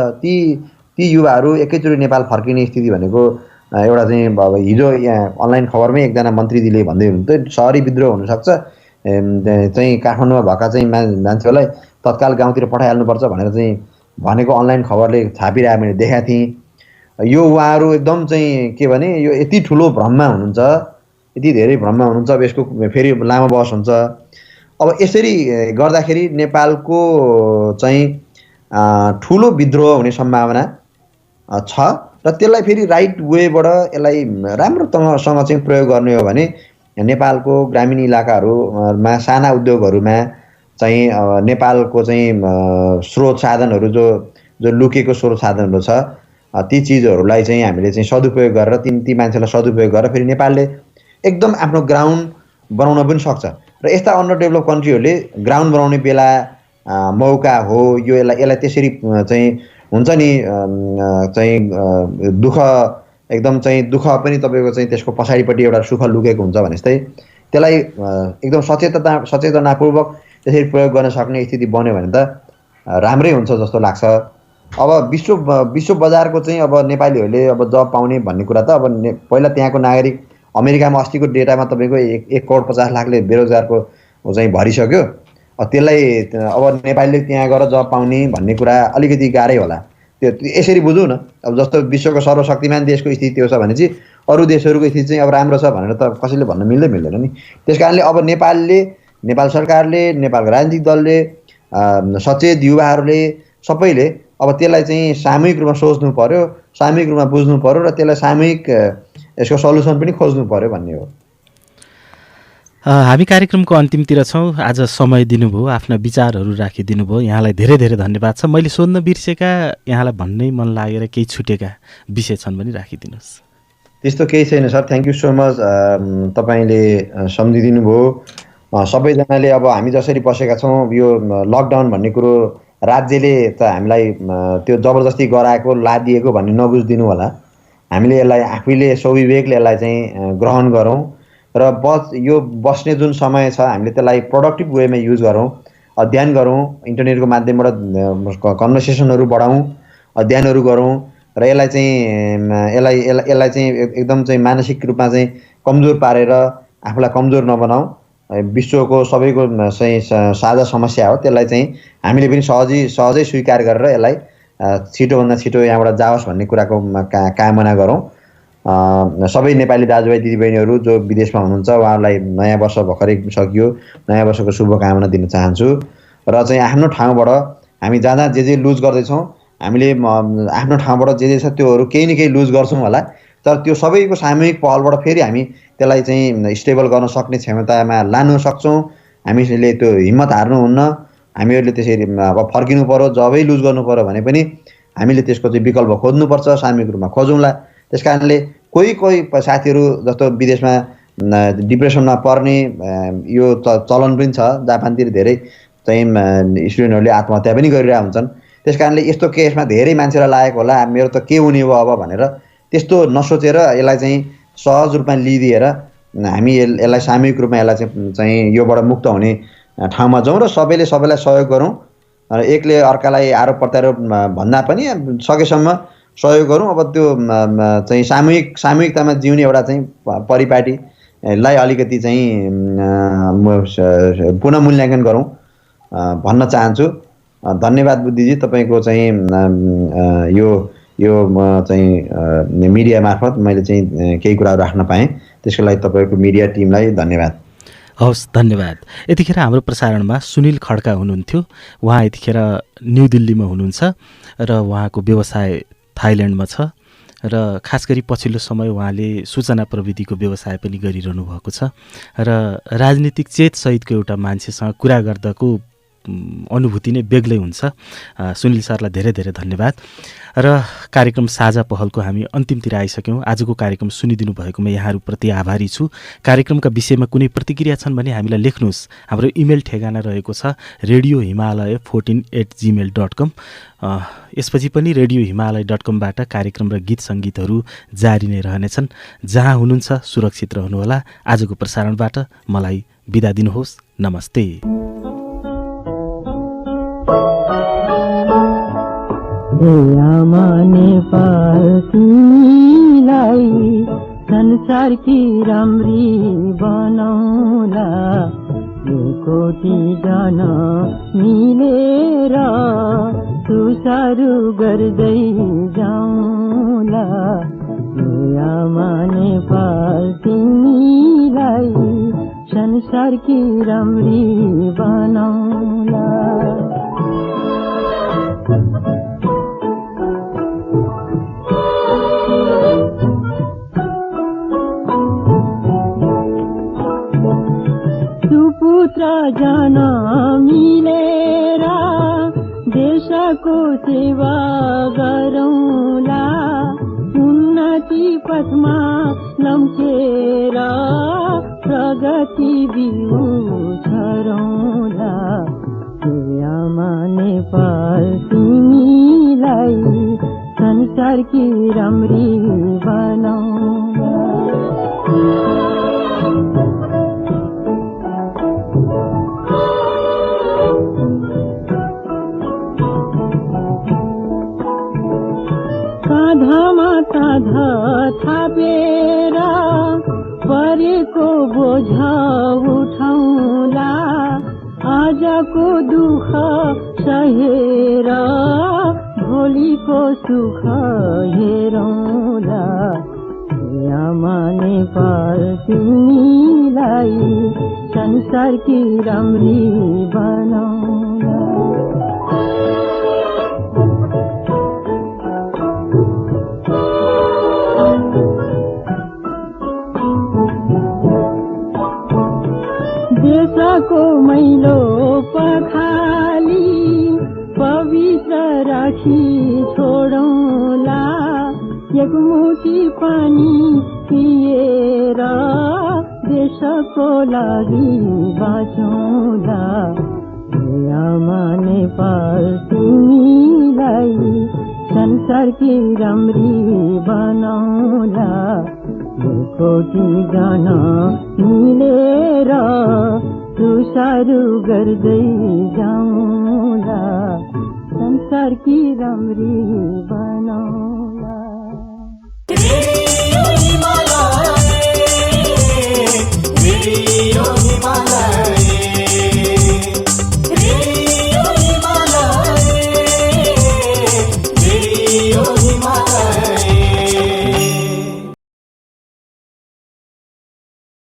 ती युवाहरू एकैचोटि नेपाल फर्किने स्थिति भनेको एउटा चाहिँ अब हिजो यहाँ अनलाइन खबरमै एकजना मन्त्रीजीले भन्दै हुनुहुन्थ्यो सहरी विद्रोह हुनसक्छ, चाहिँ काठमाडौँमा भएका चाहिँ मान्छेहरूलाई तत्काल गाउँतिर पठाइहाल्नुपर्छ भनेर चाहिँ भनेको अनलाइन खबरले छापिरहेको मैले देखाएको थिएँ। यो उहाँहरू एकदम चाहिँ के भने यो यति ठुलो भ्रममा हुनुहुन्छ, यति धेरै भ्रममा हुनुहुन्छ, अब यसको फेरि लामो बहस हुन्छ। अब यसरी गर्दाखेरि नेपालको चाहिँ ठुलो विद्रोह हुने सम्भावना छ र त्यसलाई फेरि राइट वेबाट यसलाई राम्रोसँग चाहिँ प्रयोग गर्ने हो भने नेपालको ग्रामीण इलाकाहरूमा साना उद्योगहरूमा चाहिँ नेपालको चाहिँ स्रोत साधनहरू जो लुकेको स्रोत साधनहरू छ ती चिजहरूलाई चाहिँ हामीले चाहिँ सदुपयोग गरेर ती मान्छेलाई सदुपयोग गरेर फेरि नेपालले एकदम आफ्नो ग्राउन्ड बनाउन पनि सक्छ। र यस्ता अन्डर डेभलप कन्ट्रीहरूले ग्राउन्ड बनाउने बेला मौका हो यो यसलाई त्यसरी चाहिँ हुन्छ नि चाहिँ दुःख एकदम चाहिँ दुःख पनि तपाईँको चाहिँ त्यसको पछाडिपट्टि एउटा सुख लुकेको हुन्छ भने जस्तै त्यसलाई एकदम सचेतनापूर्वक त्यसरी प्रयोग गर्न सक्ने स्थिति बन्यो भने त राम्रै हुन्छ जस्तो लाग्छ। अब विश्व बजारको चाहिँ अब नेपालीहरूले अब जब पाउने भन्ने कुरा त अब पहिला त्यहाँको नागरिक अमेरिकामा अस्तिको डेटामा तपाईँको 1 करोड 50 लाखले बेरोजगारको चाहिँ भरिसक्यो। त्यसलाई अब नेपालीले त्यहाँ गएर जब पाउने भन्ने कुरा अलिकति गाह्रै होला। त्यो यसरी बुझौँ न, अब जस्तो विश्वको सर्वशक्तिमान देशको स्थिति त्यो छ भने चाहिँ अरू देशहरूको स्थिति चाहिँ अब राम्रो छ भनेर त कसैले भन्न मिल्दैन नि। त्यस कारणले अब नेपाल सरकारले, नेपालको राजनीतिक दलले, सचेत युवाहरूले सबैले अब त्यसलाई चाहिँ सामूहिक रूपमा सोच्नु पर्यो, सामूहिक रूपमा बुझ्नु पर्यो र त्यसलाई सामूहिक यसको सल्युसन पनि खोज्नु पर्यो भन्ने हो। हामी कार्यक्रमको अन्तिमतिर छौँ। आज समय दिनुभयो, आफ्ना विचारहरू राखिदिनु भयो, यहाँलाई धेरै धेरै धन्यवाद छ। मैले सोध्न बिर्सेका, यहाँलाई भन्नै मन लागेर केही छुटेका विषय छन् भने राखिदिनुहोस्। त्यस्तो केही छैन sir, thank you so much. तपाईँले सम्झिदिनु भयो। सबैजनाले अब हामी जसरी बसेका छौँ, यो लकडाउन भन्ने कुरो राज्यले त हामीलाई त्यो जबरजस्ती गराएको लादिएको भन्ने नबुझिदिनु होला। हामीले यसलाई आफैले स्वविवेकले यसलाई चाहिँ ग्रहण गरौँ र यो बस्ने जुन समय छ हामीले त्यसलाई प्रोडक्टिभ वेमा युज गरौँ, अध्ययन गरौँ, इन्टरनेटको माध्यमबाट कन्भर्सेसनहरू बढाउँ, अध्ययनहरू गरौँ र यसलाई चाहिँ एकदम चाहिँ मानसिक रूपमा चाहिँ कमजोर पारेर आफूलाई कमजोर नबनाऊ। विश्वको सबैको चाहिँ साझा समस्या हो, त्यसलाई चाहिँ हामीले पनि सहजै स्वीकार गरेर यसलाई छिटोभन्दा छिटो यहाँबाट जाओस् भन्ने कुराको कामना गरौँ। सबै नेपाली दाजुभाइ दिदीबहिनीहरू जो विदेशमा हुनुहुन्छ उहाँहरूलाई नयाँ वर्ष भर्खरै सकियो, नयाँ वर्षको शुभकामना दिन चाहन्छु। र चाहिँ आफ्नो ठाउँबाट हामी जहाँ जे लुज गर्दैछौँ, हामीले आफ्नो ठाउँबाट जे छ त्योहरू केही न केही लुज गर्छौँ होला, तर त्यो सबैको सामूहिक पहलबाट फेरि हामी त्यसलाई चाहिँ स्टेबल गर्न सक्ने क्षमतामा लानु सक्छौँ। हामीले त्यो हिम्मत हार्नुहुन्न। हामीहरूले त्यसरी अब फर्किनु पर्यो, जबै लुज गर्नु पर्यो भने पनि हामीले त्यसको चाहिँ विकल्प खोज्नुपर्छ, सामूहिक रूपमा खोजौँला। त्यस कारणले कोही साथीहरू जस्तो विदेशमा डिप्रेसनमा पर्ने यो चलन पनि छ। जापानतिर धेरै चाहिँ स्टुडेन्टहरूले आत्महत्या पनि गरिरहेका हुन्छन्। त्यस कारणले यस्तो केसमा धेरै मान्छेलाई लागेको होला मेरो त के हुने भयो अब भनेर, त्यस्तो नसोचेर यसलाई चाहिँ सहज रूपमा लिइदिएर हामी यसलाई सामूहिक रूपमा यसलाई चाहिँ योबाट मुक्त हुने ठाउँमा जाउँ र सबैले सबैलाई सहयोग गरौँ। र एकले अर्कालाई आरोप प्रत्यारोप भन्दा पनि सकेसम्म सहयोग गरौँ। अब त्यो चाहिँ सामूहिकतामा जिउने एउटा चाहिँ परिपाटीलाई अलिकति चाहिँ पुनः मूल्याङ्कन गरौँ भन्न चाहन्छु। धन्यवाद बुद्धिजी, तपाईँको चाहिँ यो चाहिँ मिडिया मार्फत मैले चाहिँ केही कुराहरू राख्न पाएँ, त्यसको लागि तपाईँको मिडिया टिमलाई धन्यवाद। हवस्, धन्यवाद। यतिखेर हाम्रो प्रसारणमा सुनिल खड्का हुनुहुन्थ्यो। उहाँ यतिखेर न्यू दिल्लीमा हुनुहुन्छ र उहाँको व्यवसाय थाइल्यान्डमा छ र खास गरी पछिल्लो समय उहाँले सूचना प्रविधिको व्यवसाय पनि गरिरहनु भएको छ र राजनीतिक चेतसहितको एउटा मान्छेसँग कुरा गर्दाको अनुभूति नै बेग्लै हुन्छ। सुनिल सरलाई धेरै धेरै धन्यवाद। र कार्यक्रम साझा पहलको हामी अन्तिमतिर आइसक्यौँ। आजको कार्यक्रम सुनिदिनु भएकोमा यहाँहरूप्रति आभारी छु। कार्यक्रमका विषयमा कुनै प्रतिक्रिया छन् भने हामीलाई लेख्नुहोस्। हाम्रो इमेल ठेगाना रहेको छ radiohimalaya14@gmail.com। यसपछि पनि radiohimalaya.com बाट कार्यक्रम र गीत सङ्गीतहरू जारी नै रहनेछन्। जहाँ हुनुहुन्छ सुरक्षित रहनुहोला। आजको प्रसारणबाट मलाई बिदा दिनुहोस्। नमस्ते। आमा नेपाल तिमीलाई संसारकी राम्री बनाउला, कोटी जन मिलेर सुसारु गर्दै जाउँला। आमा नेपाल तिमीलाई संसारकी राम्री बनाउला। जन मिलेर देशको सेवा गरौँला, उन्नति पथमा लम्केर प्रगति बिउ छरौँला। आमा नेपाल तिमीलाई संसारकी राम्री बनाउँला। काँधमा काँध थापेर परेको बोझ उठाउँला, आजको दुःख सहेर भोलिको सुख हेरौँला। आमा नेपाल तिमीलाई संसारकी राम्री बनाउँला। देशको मैलो पखाली पवित्र राखी छोडौँला, एकमुठी पानी पिएर देशको लागि बाँचौँला। आमा नेपाल तिमीलाई संसारकी राम्री बनाउँला। कोटी गान मिलेर सुसारु गर्दै जाउँला, संसारकी राम्री बनाउँला। रेडियो हिमालय